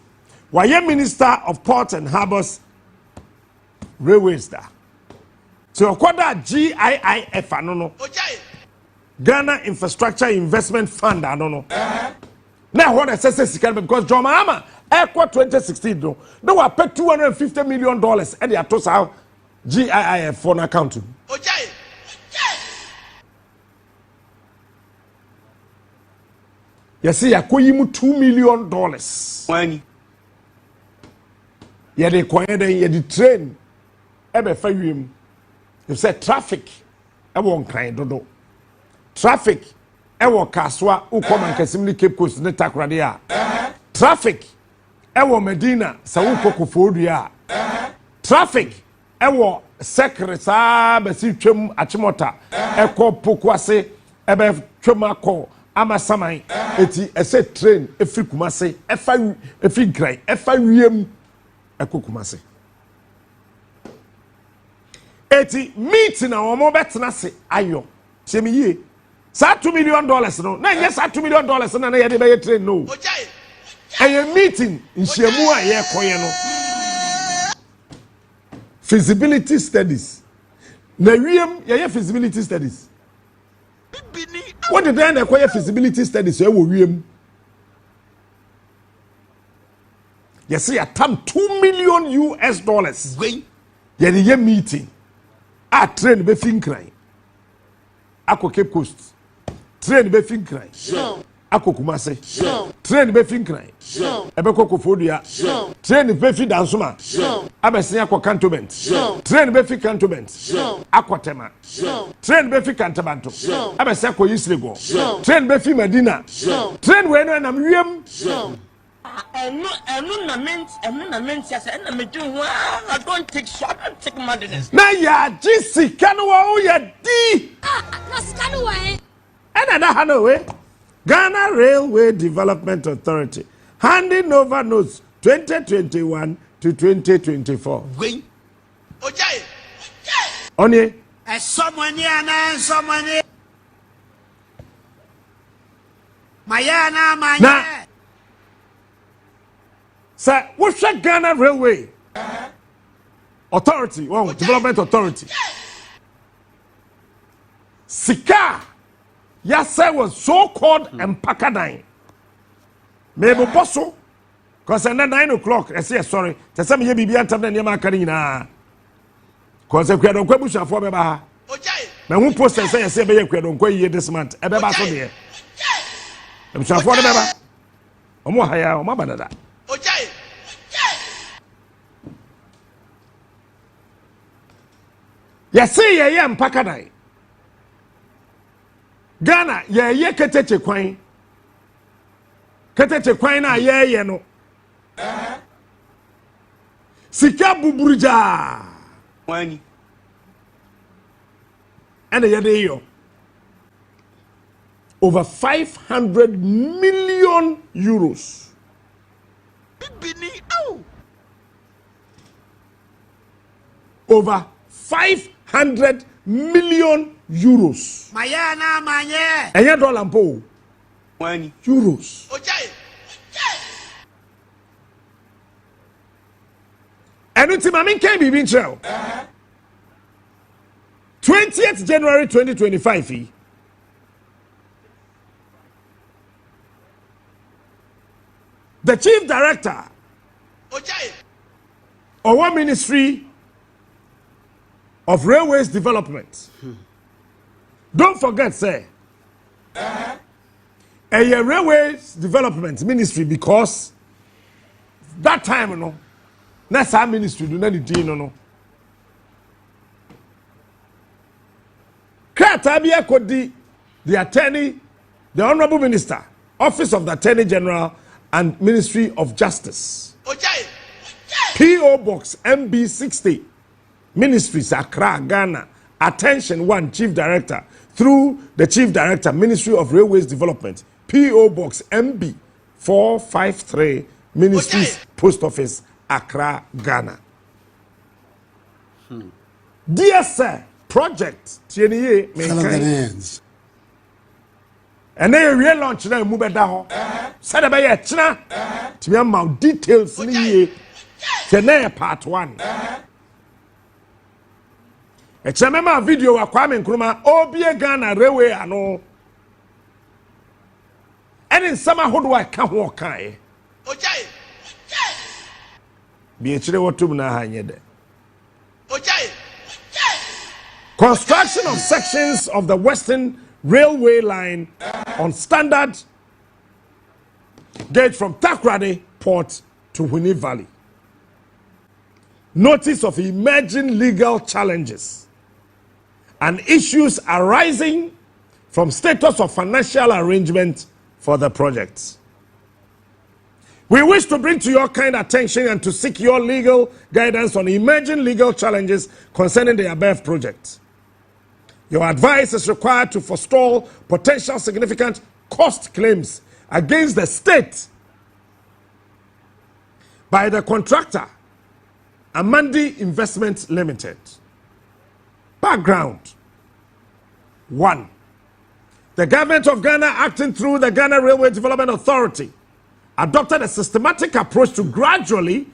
waye Minister of Ports and Harbors, Railways da. So okwada GIIF anono. Ojai. Ghana Infrastructure Investment Fund anono. Now what I say sika because John Mahama Equa 2016 no wa pay $250 million at the atosa GIIF for an account. Ojai. Yes, yakoyi mu $2 million. When Yeah, they quiet then the train. Ebe fa wiem. You said traffic. I won't kind dodo. Traffic. I will kaswa u come and kesimli Cape Coast ne takrade a. Traffic. I will Medina sa u kokofo ya. Traffic. I will secretary sa be si twem achimota. E ko pokwase ebe twem akọ ama saman eti ese train efri kumase efri grai efa wiem ekokumase eti meeting na omo betena se ayo semi ye sa $2 million no na nye sa $2 million na ye de be train no Ojai. eye meeting nhyiamu a ye koye no feasibility studies na wiem ye feasibility studies. What did they acquire feasibility studies? So we you see, a tam $2 million. Wait. Yeah, the meeting. I train be fin crying. Ako Cape Coast. Train be fin crying. Ako Kumase. Train be fin crying. Ebe Kokofodia. Train be fin Dansuma. Abesia ko cantonment. Train be fin cantonment. Aquatema. Train be fin Cantabanto. Abesia ko Islego. Train be fin Medina. Train we no na wiem. I don't take short, I take madness. Na ya jisi kanwa o ya di. Na skanu wa Ena na hano we. Ghana Railway Development Authority handing over notes 2021 to 2024. Wait. Ojai. Onye. Someone here and someone here. Mayana, Na. Sir, what's that Ghana Railway Authority? Well, Development Authority. Sika. Yes, sir, was so-called Empakadine. Maybe Bosso. Because at 9 o'clock, I say, sorry, to some ye be antam than Yama Karina. Because if we don't go bush for me, now who post and say, I say, we don't go here this month. A beba so there. I'm sure for the beba. Omo haya, Oma Banada. Yes, say, I am Pakadine. Ghana, ye keteche kwan. Keteche kwan na ye no. Sika buburuja. When And ye de yo. Over 500 million euros. Over 500 million euros. Mayana, Manye. And ye dollar mpo. When Euros. Ojai. And it's my main can be being 20th January 2025. The chief director Ojai. of one ministry of railways development. Don't forget, say, a railways development ministry because that time, you know, that's our ministry do not need no. Kratabia Kodi, the attorney, the honorable minister, office of the attorney general, and ministry of justice. Ojai. P.O. Box MB60, Ministries, Accra, Ghana. Attention 1, Chief Director. Through the Chief Director, Ministry of Railways Development. P.O. Box MB 453, Ministries, Post Office, Accra, Ghana. Dear Sir, Project TNA Fellow Ghanaians. And then we launch now move down. Said about your china. To me amount details ni ye. Part 1. A chamema video wa Kwame Nkrumah Obie Ghana Railway ano. And in summer hodwa ka ho kan. Ojai. Bi e chire wotum na ha nye de. Ojai. Construction of sections of the Western Railway line on standard gauge from Takoradi Port to Huni Valley. Notice of emerging legal challenges and issues arising from status of financial arrangement for the project. We wish to bring to your kind attention and to seek your legal guidance on emerging legal challenges concerning the above project. Your advice is required to forestall potential significant cost claims against the state by the contractor, Amandi Investment Limited. Background. 1. The government of Ghana, acting through the Ghana Railway Development Authority, adopted a systematic approach to gradually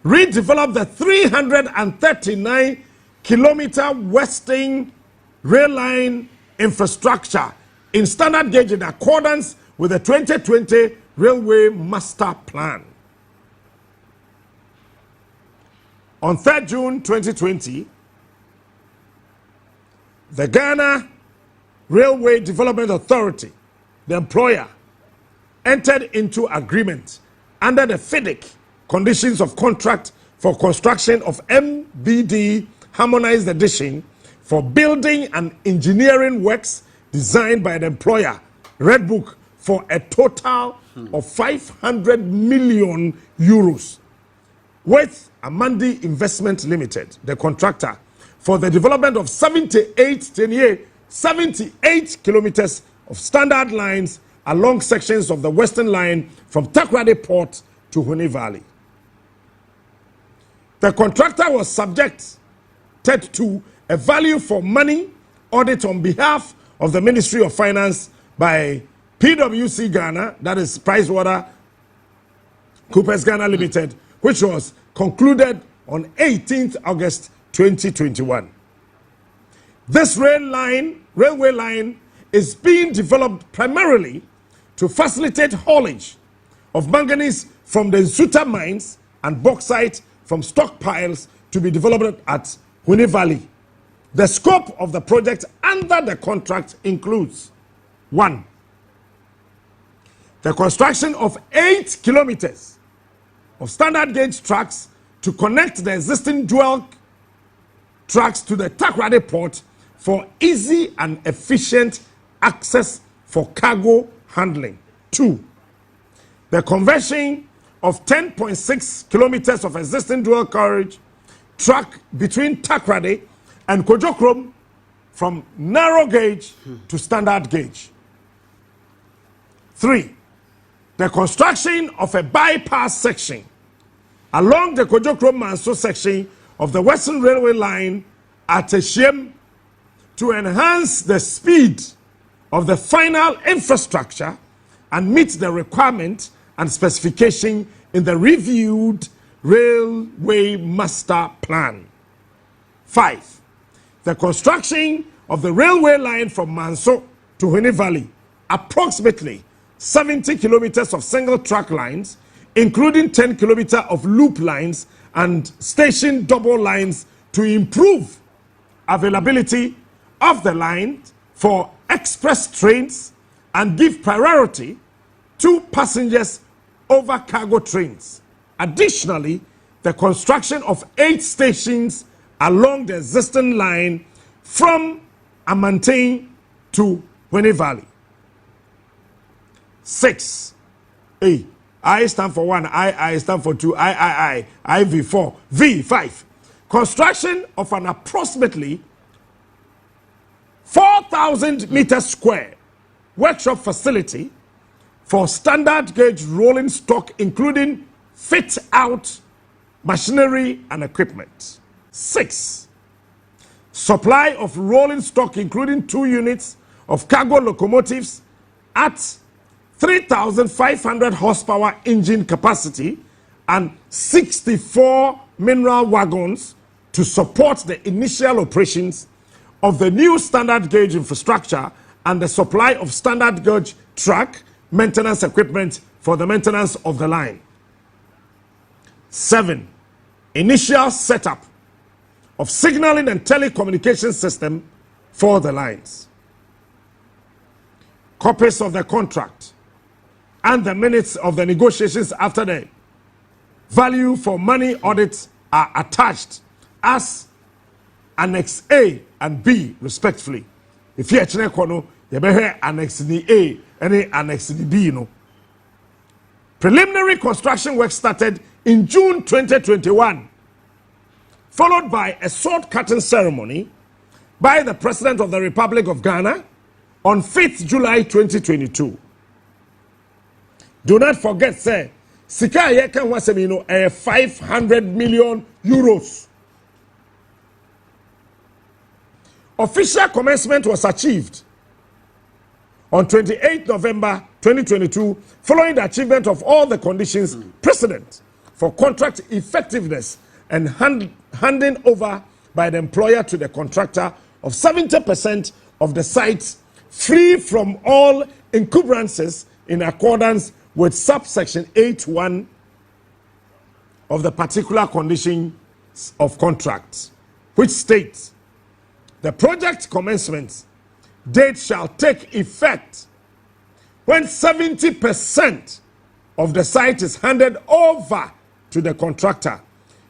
redevelop the 339-kilometer western rail line infrastructure in standard gauge in accordance with the 2020 Railway Master Plan. On 3rd June 2020, the Ghana Railway Development Authority, the employer, entered into agreement under the FIDIC conditions of contract for construction of MBD Harmonized Edition for building and engineering works designed by the employer, Red Book, for a total of 500 million euros, with Amandi Investment Limited, the contractor, for the development of 78 kilometers of standard lines along sections of the Western Line from Takoradi Port to Huni Valley. The contractor was subjected to a value for money audit on behalf of the Ministry of Finance by PwC Ghana, that is PricewaterhouseCoopers Ghana Limited, which was concluded on 18th August 2021. This railway line is being developed primarily to facilitate haulage of manganese from the Nsuta mines and bauxite from stockpiles to be developed at Huni Valley. The scope of the project under the contract includes: 1. The construction of 8 kilometers of standard gauge tracks to connect the existing dual tracks to the Takoradi Port for easy and efficient access for cargo handling. 2. The conversion of 10.6 kilometers of existing dual carriage track between Takoradi and Kotoka from narrow gauge to standard gauge. 3. The construction of a bypass section along the Kotoka-Manso section of the Western Railway line at Eshiem to enhance the speed of the final infrastructure and meet the requirement and specification in the reviewed Railway Master Plan. 5. The construction of the railway line from Manso to Huni Valley, approximately 70 kilometers of single track lines, including 10 kilometers of loop lines and station double lines to improve availability of the line for express trains and give priority to passengers over cargo trains. Additionally, the construction of 8 stations along the existing line from Amantane to Huni Valley. 6. I stand for 1, I stand for 2, IV 4, V 5. Construction of an approximately 4,000 meters square workshop facility for standard gauge rolling stock, including fit out machinery and equipment. 6. Supply of rolling stock, including 2 units of cargo locomotives at 3,500 horsepower engine capacity and 64 mineral wagons to support the initial operations of the new standard gauge infrastructure and the supply of standard gauge track maintenance equipment for the maintenance of the line. 7. Initial setup of signaling and telecommunication system for the lines. Copies of the contract and the minutes of the negotiations after the value for money audits are attached as Annex A and B respectively. If you actually kono, you better Annex A and Annex B. No. Preliminary construction work started in June 2021, followed by a sword cutting ceremony by the President of the Republic of Ghana on 5th July 2022. Do not forget, say, Sika Yekan Wasemino, 500 million euros. Official commencement was achieved on 28 November 2022, following the achievement of all the conditions precedent for contract effectiveness and handing over by the employer to the contractor of 70% of the sites free from all encumbrances in accordance with subsection 8.1 of the particular conditions of contract, which states the project commencement date shall take effect when 70% of the site is handed over to the contractor,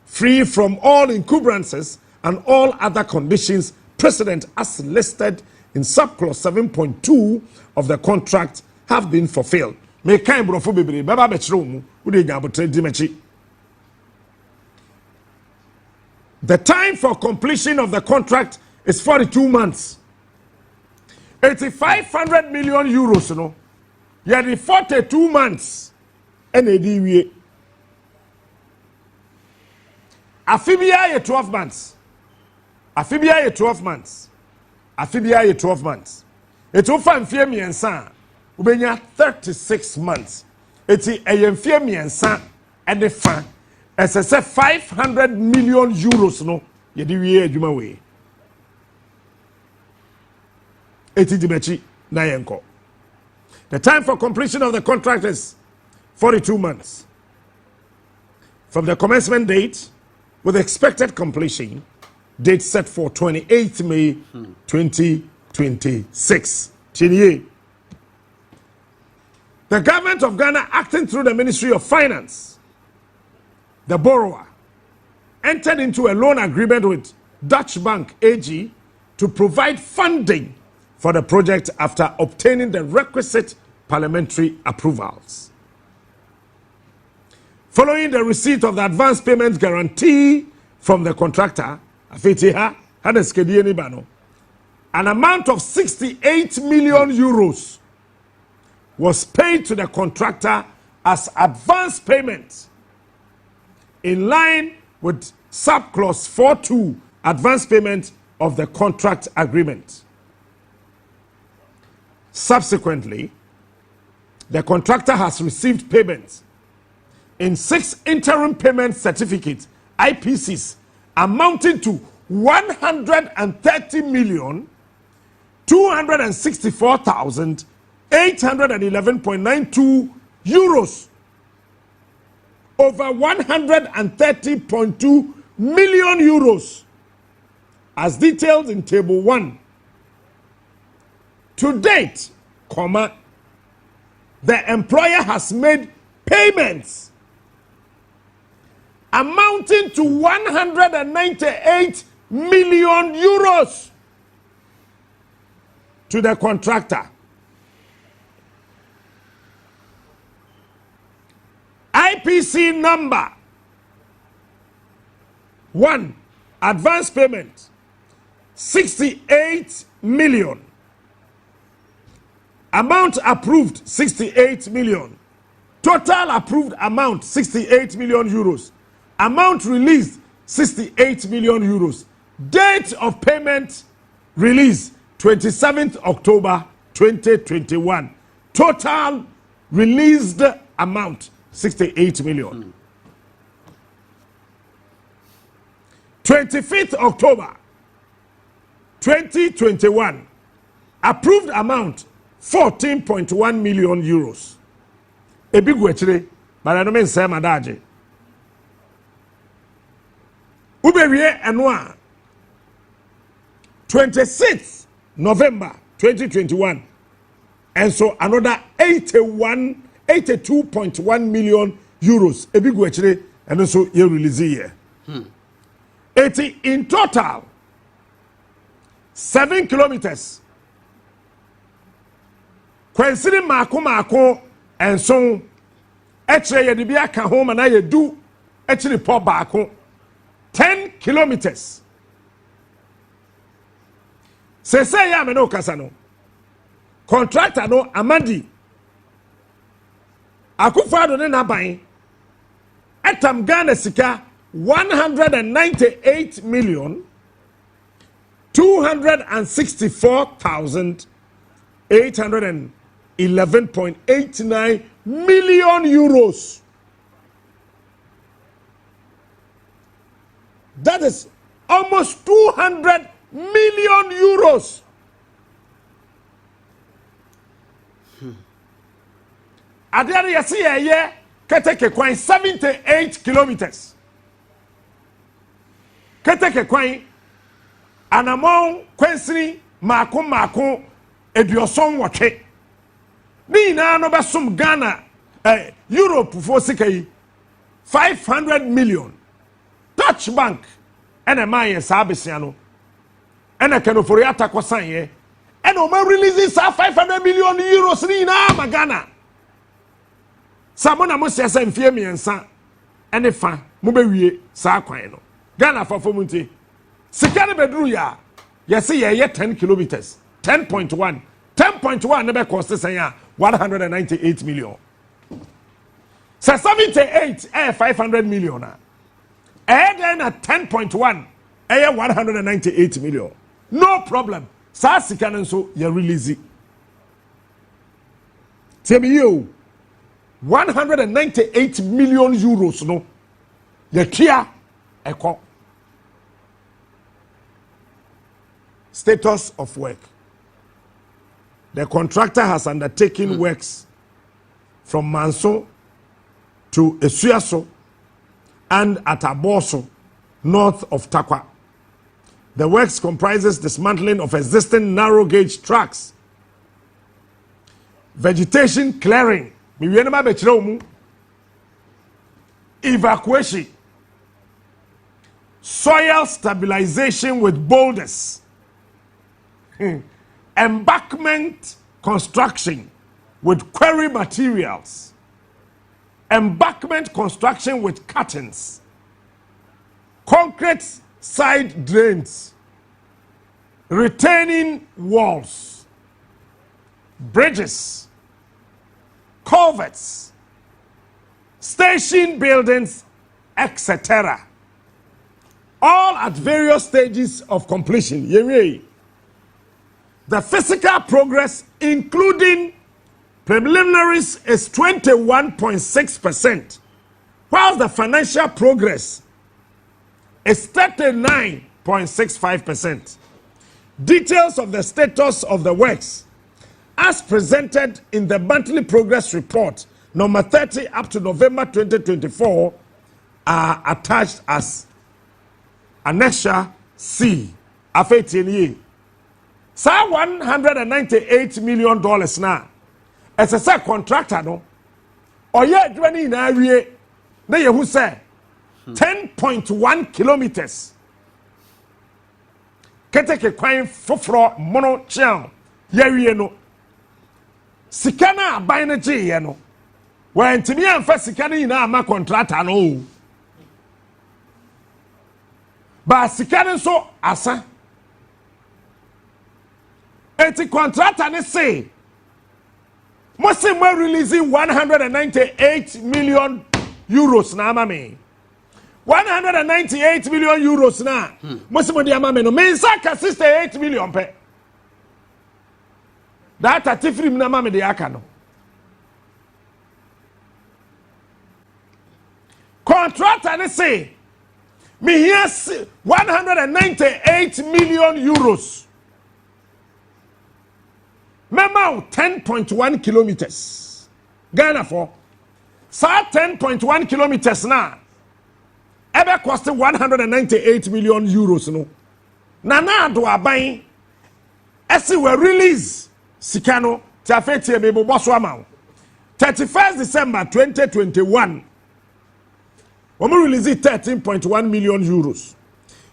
free from all encumbrances and all other conditions precedent as listed in subclause 7.2 of the contract have been fulfilled. The time for completion of the contract is 42 months. 500 million euros, no? You have 42 months. And a Afibia 12 months. Afibia 12 months. Afibia 12 months. It will find fear me and son. Ubenya 36 months. It's a fear me and son and the fan. As I said, 500 million euros, no? You do you way. 80 dimechi na yenko. The time for completion of the contract is 42 months. From the commencement date, with expected completion, date set for 28 May 2026. The government of Ghana, acting through the Ministry of Finance, the borrower, entered into a loan agreement with Dutch Bank AG to provide funding for the project after obtaining the requisite parliamentary approvals. Following the receipt of the advance payment guarantee from the contractor, an amount of 68 million euros was paid to the contractor as advance payment in line with subclause 4.2 advance payment of the contract agreement. Subsequently, the contractor has received payments in 6 interim payment certificates, IPCs, amounting to 130,264,811.92 euros, over 130.2 million euros, as detailed in Table 1. To date, the employer has made payments amounting to 198 million euros to the contractor. IPC number 1, advance payment 68 million. Amount approved 68 million. Total approved amount 68 million euros. Amount released 68 million euros. Date of payment release 27th October 2021. Total released amount 68 million. 25th October 2021. Approved amount 14.1 million euros. A big wetchery, but I don't mean Sam Adaje. Uberie Anwa 26th November 2021. And so another 82.1 million euros. A big wetchery, and also you release here. 80 in total 7 kilometers. Kwensiri mako and so etre ye de bia ka home na ye do etre po baako 10 kilometers. Se ya me no kasa no. Contractor no Amadi Akufado ne naban etam Ghana sika 198 million 264,811.89 million euros. That is almost 200 million euros. Adere yesi ye keteke kwan 78 kilometers. Keteke kwan anamon kwensiri mako edioson wotwe. Ni na no besom Ghana Europe for sika yi 500 million. Touch Bank ene maye sa abesia no. Ene kenofori atakosan ye. Ene o ma release sa 500 million euros ni na ma Ghana. Samona mo sesa mfie miensa ene fa mo bewie sa kwan no. Ghana fa fomunti. Sika ne bedru ya. Yes, ye 10 kilometers. 10.1. 10.1 never cost us 198 million. So 78 500 million. Then at 10.1 198 million. No problem. Sa sika nso ye release it. Tell me you 198 million euros no. Ye kia eko. Status of work. The contractor has undertaken works from Manso to Esuaso and Ataboso, north of Takwa. The works comprises dismantling of existing narrow gauge tracks, vegetation clearing, evacuation, soil stabilization with boulders, embankment construction with quarry materials, embankment construction with curtains, concrete side drains, retaining walls, bridges, culverts, station buildings, etc. All at various stages of completion. The physical progress, including preliminaries, is 21.6%, while the financial progress is 39.65%. Details of the status of the works, as presented in the monthly progress report, number 30 up to November 2024, are attached as Annexure C. Afetieni. Sa $198 million now. As a say contractor no. Oye dwani na awie. Na yehu say 10.1 kilometers. Keteke kwan foforo mono chian. Yawie no. Sika na aban na gye no. when timi amfa sika ni na ama contractor no ba sika ni so asa enti contractor ni say Mosi mo releasing 198 million euros na ama me 198 million euros na Mosi mo di ama me no me saka 68 million pe that atifrim na ama me de aka no contractor ni say me here 198 million euros Memo 10.1 kilometers. Ghana for. Sa 10.1 kilometers na. Ebe cost 198 million euros no. Na do aban. Esi we release sikano. Tiafeti ebe boso ama. 31st December 2021. We release 13.1 million euros.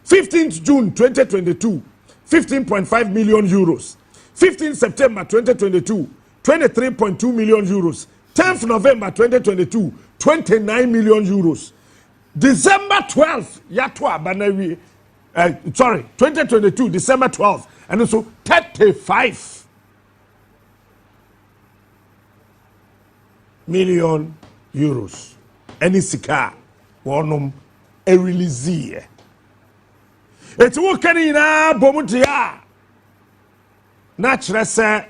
15th June 2022. 15.5 million euros. 15 September 2022, 23.2 million euros. 10th November 2022, 29 million euros. December 12th, 2022, December 12th, and also 35 million euros. Any sika, one a release. It's working na bomutia. Natural say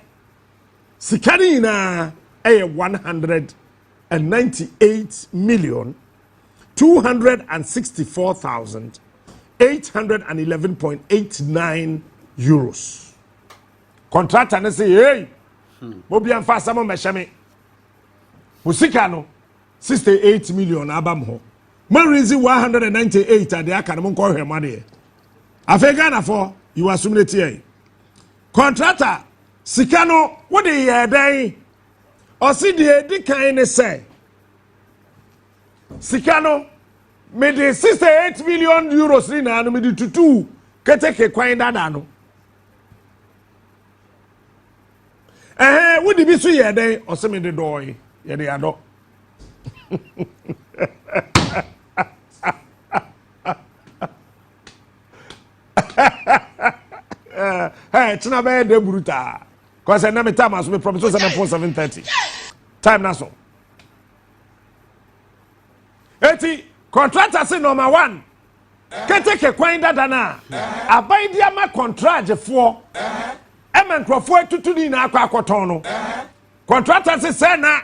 sikani na 198,264,811.89 euros. Contractor na say hey Mobi amfa samo mehame musika no 68 million abam ho man reason 198 ade aka no nko hwema de afega na for you assume it here contractor sikano what the year or see the kind of say sikano made the 68 million euros in and made it to 2 keteke kwan dada no what the be so year or some the door ye the ado hey, it's not bad, bruta. Because I never time as we promise 7:30. Time na so. 80 contractor say number 1. Keteke kwan dada na. Abai dia ma contract for. Emen crofo tutu ni na akwakoton no. Contractor say na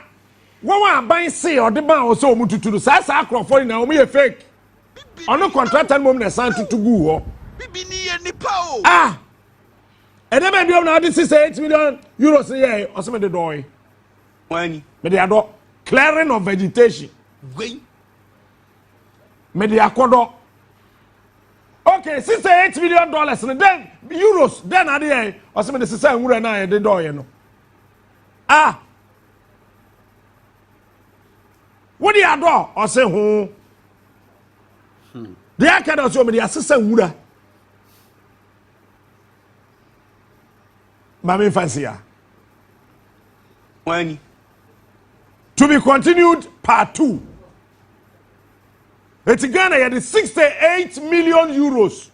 won abai say odeba o so omututu sa crofo na o me fake. Ono contractor mom na san tutu gu ho. Ah! And then maybe now this is 8 million euros here. Also, the door. When? But they are clearing of vegetation. When? Mediacodo. Okay, $68 million. And then euros. Then are there? Also, the system will na the door. You know. Ah. What do you do? Or say who? The academy also the assistant would. Mami Fancia. When? To be continued, part 2. It's Ghana, you had 68 million euros.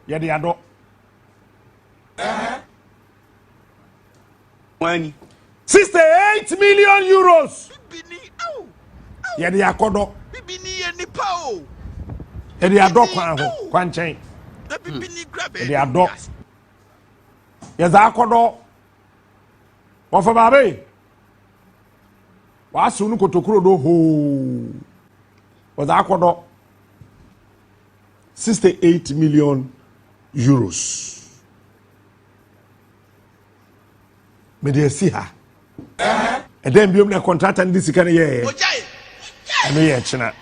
You had the when? 68 million euros. You had the Akodo. You had the Ado Kwan chain. The Ado. Yes, Akodo. What for baby? What's soon Kotoka do ho? Was Akodo 68 million euros. Me dey see her. And then be na contract and this kind of year. I know yeah, China.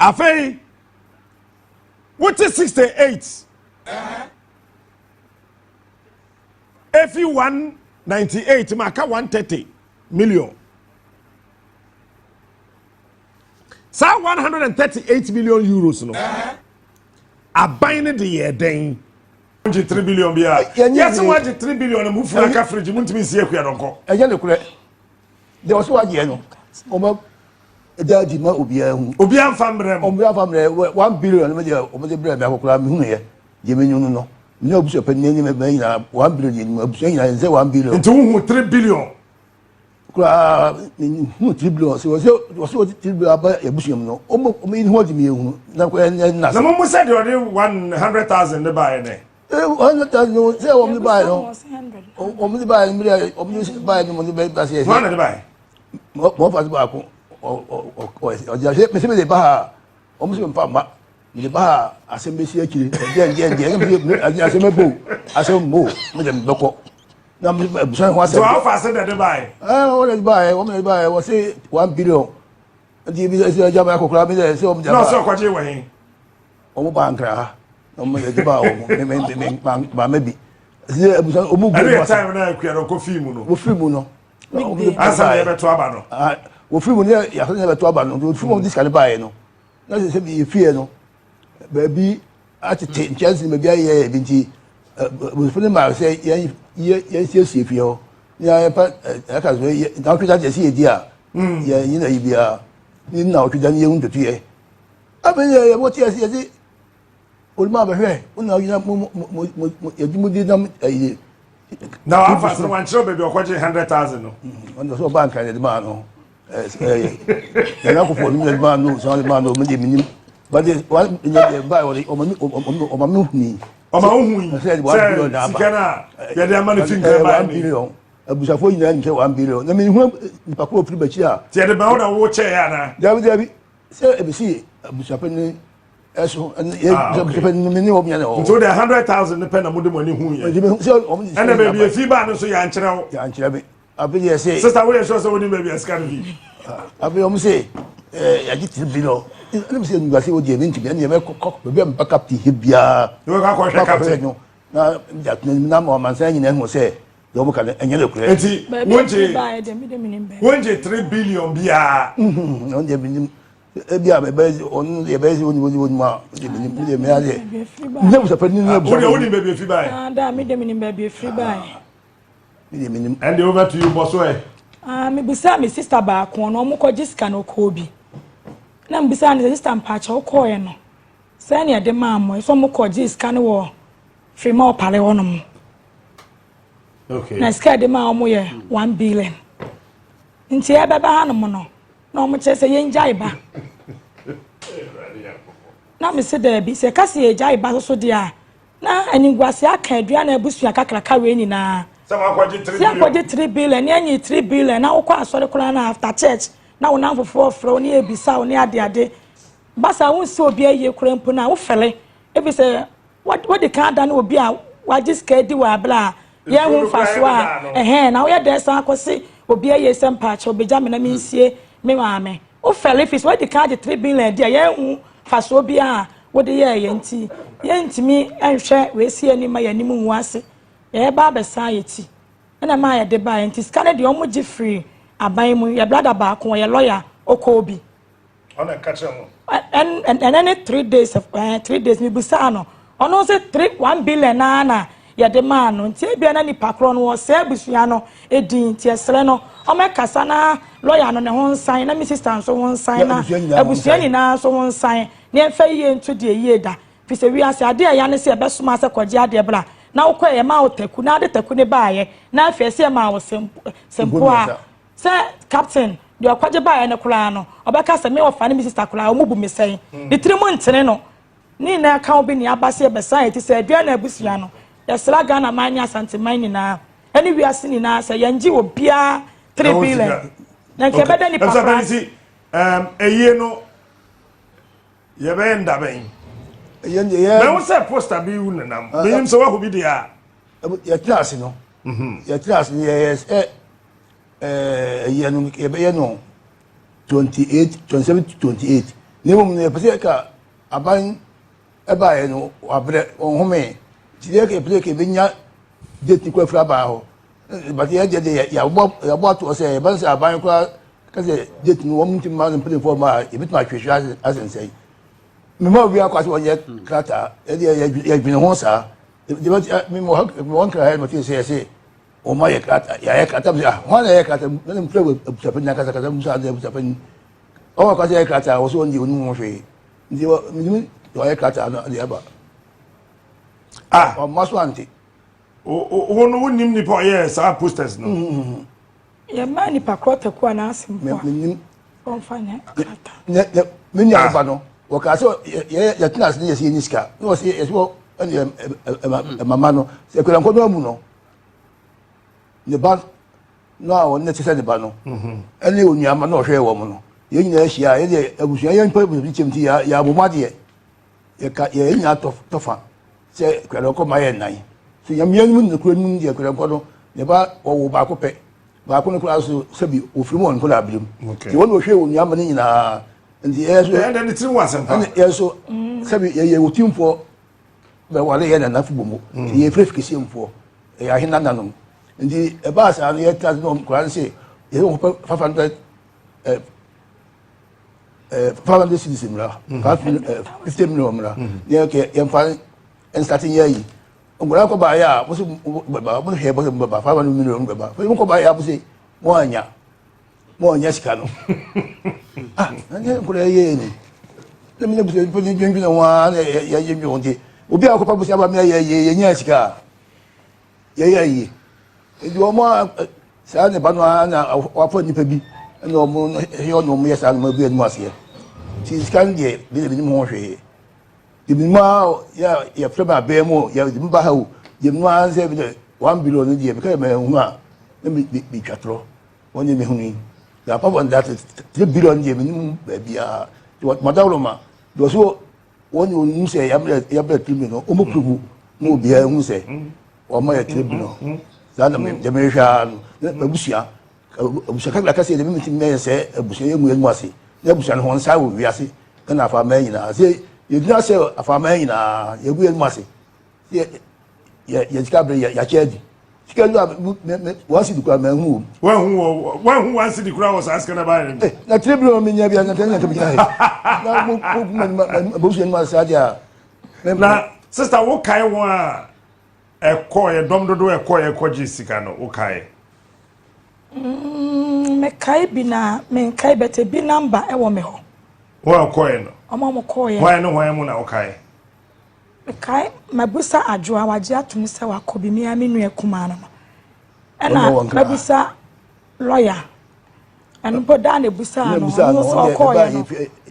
Afei, what is 68? If you 198, maka 130 million. So 138 million euros no. aban ne de ye den 3 billion bia yes 3 billion na mufu aka fridge muntimi sie akua donko eje le kure de oso waje no omo da di ma obia hu obia famrem 1 billion me de omo de bre me akokura me hu ye je me nyunu no me obuso pe ni me nyina 1 billion ni obuso nyina nze 1 billion nti hu 3 billion kura hu 3 billion so 3 billion aba ebuso no omo ni ho di me hu na ko na mo say de 100,000 de buy ne 100,000 say omo di buy no omo di buy mi omo di buy no mo di buy say one de buy mo fa ba ko o ja se me de ba omo se mpa ma ni ba asembesi akiri je aseme bo asem mo me de beko na me busan ho asem so how fast de buy o de buy o say 1 billion ndi bi se ja ba ko kra me de se omo ja no so kwaje we hin omo ba nkra omo de ba omo me ba me bi se busan omo go every time na akua no ko film no wo film no asa ye beto aba no wo film no ya so beto aba no wo film this kan buy no na se bi fie no baby atete nchance me bia ye binti wo film ma se ye sie fie ho ya pa aka so ye na twita je sie di a ye yin na ibia ni na twita ni ye hunto tuye aben ye wo tie sie si olma ba hwe una yin mo yedumudi na now how fast one show baby okwaje 100,000 no on so bank and the man no na ko for ni man no so the man no me de minim but the one in the buy or o ma ni say 1 billion na sikana ya de man fin ka buy 1 billion abusafo nyina ni say 1 billion na me hu nipa ko ofiri bachi a tie de ba wo che ya na dabi say ebisi abusafo ni eso ye abusafo ni me ni o no so the 100,000 depend na mo de money hu ye and the baby fi ba no so ya nkyere me abi ye say sister we sure so we baby scan vi abi o mo say ya ji 3 billion let me say you say o di event bi na me ko be am backup ti hebia we ka ko captain na dat na mo man say nyina hu say do mo ka enye le kure enti wonje 3 billion bia on de binim bia be on de be woni ma de me ade ne bu sa ni ne bu woni baby fi buy da me de minim baby free buy me de minim and over to you boss way me bisa me sister ba ko no mo ko jiska no ko bi na mbisa ne sister mpacha o ko ye no say ne de ma mo so mo ko jiska no wo free ma opale wono mo okay na ska de ma mo ye 1 billion nti e beba ha no mo no na mo che say ye njai ba na me se de bi se kasi ye jai ba so de a na aningwase aka adua na abusua kakraka we nyina sama kwaje 3 billion enyi 3 billion na ukwa asori kura na after church na wona fofo fro ni ebisa oni ade basa won se obi aye kura mpo na wo fele ebi se what the can da na obi a waji skedi wa bla ye hu faso a na wo ye de san akosi obi aye sempa cha obeja me na me nsie me maame wo fele fis what the can 3 billion dia ye hu faso obi a wo de ye nti ye ntimi enhwe we sie ni ma ye ni mu ase ye ba be san yeti na ma ye de ba nti scan de omo gi free aban mu ye brother ba ko ye lawyer okobi ona kache mo and any 3 days of 3 days mi busa no ono se 1 billion na ye de ma no nti bia na ni pakro no se abusua no edin ti esre no o me kasa na lawyer no ne ho nsan na mi sister so ho nsan na abusua ni na so ho nsan ne mfa ye ntu de ye da fi se wi ase ade ya ne se besoma se kwaje ade bra na wo kwaye ma otaku na ade taku ne baaye na afese ma wo sempo a se captain de okwaje baaye ne kula no obeka se me ofa ne mi sister kula o mubu me sen de trimu ntene no ni na ka obi ni abase be san ti se adua na abusua no yesra ga na manya santeman ni na ani wi ase ni na se yanji obia 3 billion na nke beda ni papa eye no ye be ndaben na wo say poster bi wu nanam benim so wa ho bi dia ya class no ya class yes ye no ye no 28 27 28 ne mo ne pese ka aban e ba ye no abre on home ti ye ke play ke benya date ko fra ba ho but ye je ya bo to say ban say aban ko ka say date no wo mti ma play for ma e bit ma hwehwe asen say mo bi akwa so onye krata e ya bi ho sa de me mo won kra mo ti say o ma ye krata ya krata ho na ye krata me mfre busapen na kasa musa de busapen o kwa ye krata o so ndi onu mo hwe ndi o ye krata na de aba o maso anti o no nim ni po yes our posters no ye ma ni pakrota ku na asim po on fanya krata me ni aba no o ka so ye tnas ni ye ni ska no se ye so mama no se ko nko no mu no ne ba no a won ne tse ne ba no ene onua ma no hwe wo mu no ye nyina hia ye de abusua ye mpa bu chemti ya bo made ye ka ye nya tofa se ko nko ma ye nan so ya mian mu ne ko nu de ko nko no ne ba wo ba ko pe ba ko ne ko aso sebi ofiri mo nko la bilim ti won hwe onua ma ne nyina ndi ye so and the tin was ampa ye so sebi ye wotimfo be wale ye na nafu bomo ye frefike siemfo ya hina nanom ndi e ba sa no ye taz no kuran se ye ho 500 500 citizens la 50 million la ye ke ye fa en starting ye yi ngura ko ba ya mo se ba mo he ba 500 million ba mo ko ba ya mo se mo anya sika no anya ko ye ni le mi ne bu se po ni dwen wa ya ye mi onde obi akopa bu se aba me ye nya sika ye edu omo sa ne ba no na wapo nipa bi na omo he ono mo yesa no bi enu ase ti scan de bi ni mo hwe di mi ma ya frema be mo ya di ba ha o di mi ma se bi 1 billion di be ka me hu a na mi twatro woni me hu ni ya papa that 3 billion di mi ba bia madawlo ma do so woni onu se ya bre trimi no o mo probu no bia hu se o ma ya 3 billion zana me de me hwa no abusia ka se de me ti me se abusia ye mu ase na abusia no hon sa wo wiase na afa ma nyina se ye dina se afa ma nyina ye gu enu ase ye tika bre ya chedi tika lu me wasi du kwa ma hu wasi di kura was asking about him na 3 billion me nya bia na tanya ka bi na mo abusia enu ase adia na sister wo kai won a ekoye domdodo ekoye koji sika no ukai me kai bi na me kai bete bi number e wo me ho wo ekoye no omo mo koye why no why mu na ukai me kai mabusa adwoa waje atum se wakobi mi amenu ekuma no ena mabusa lawyer enu boda na busa no so koye no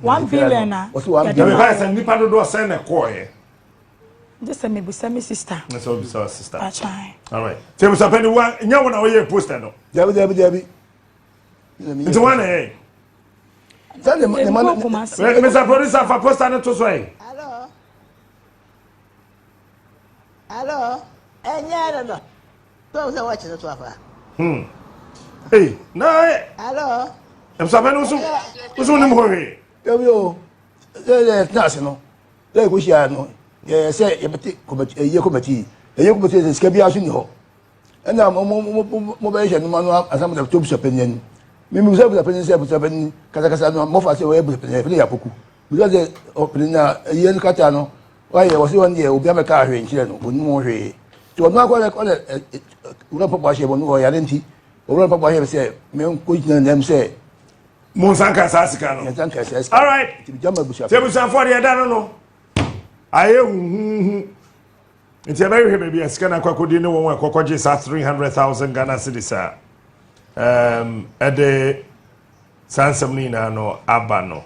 1 billion na ya me ba se nipa dodo se na koye. Just a maybe my sister. That's all be our sister. All right. Tell me something. One, you know when I hear poster no. Debbie. It's one eh. Tell them the man. Mr. Producer for poster no to so eh. Hello. Enya no. So say watch no to afa. Hey, no. Hello. I'm sabendo so nim ho he. Debbie o. That's no. Le go share no. Ye say ye beti committee se skabi asu ni ho na mo ba ye no manu asam da top shapen mi mu zabu da pen se bu shapen kasa no mo fa se we bu pen ya poku because the opening na ye no kata no wa ye wose won ye obi ameka ahwe nkire no onu mo hwe to no akwa ko ura papa she bonu ya renti ura papa she se me ko jina nem se mo sanka sasika no all right tebu san for the da no aye hu nti abaye baby asika na kwakodi ne won akokoje sa 300,000 Ghana cedis ede sansam ni na no aba no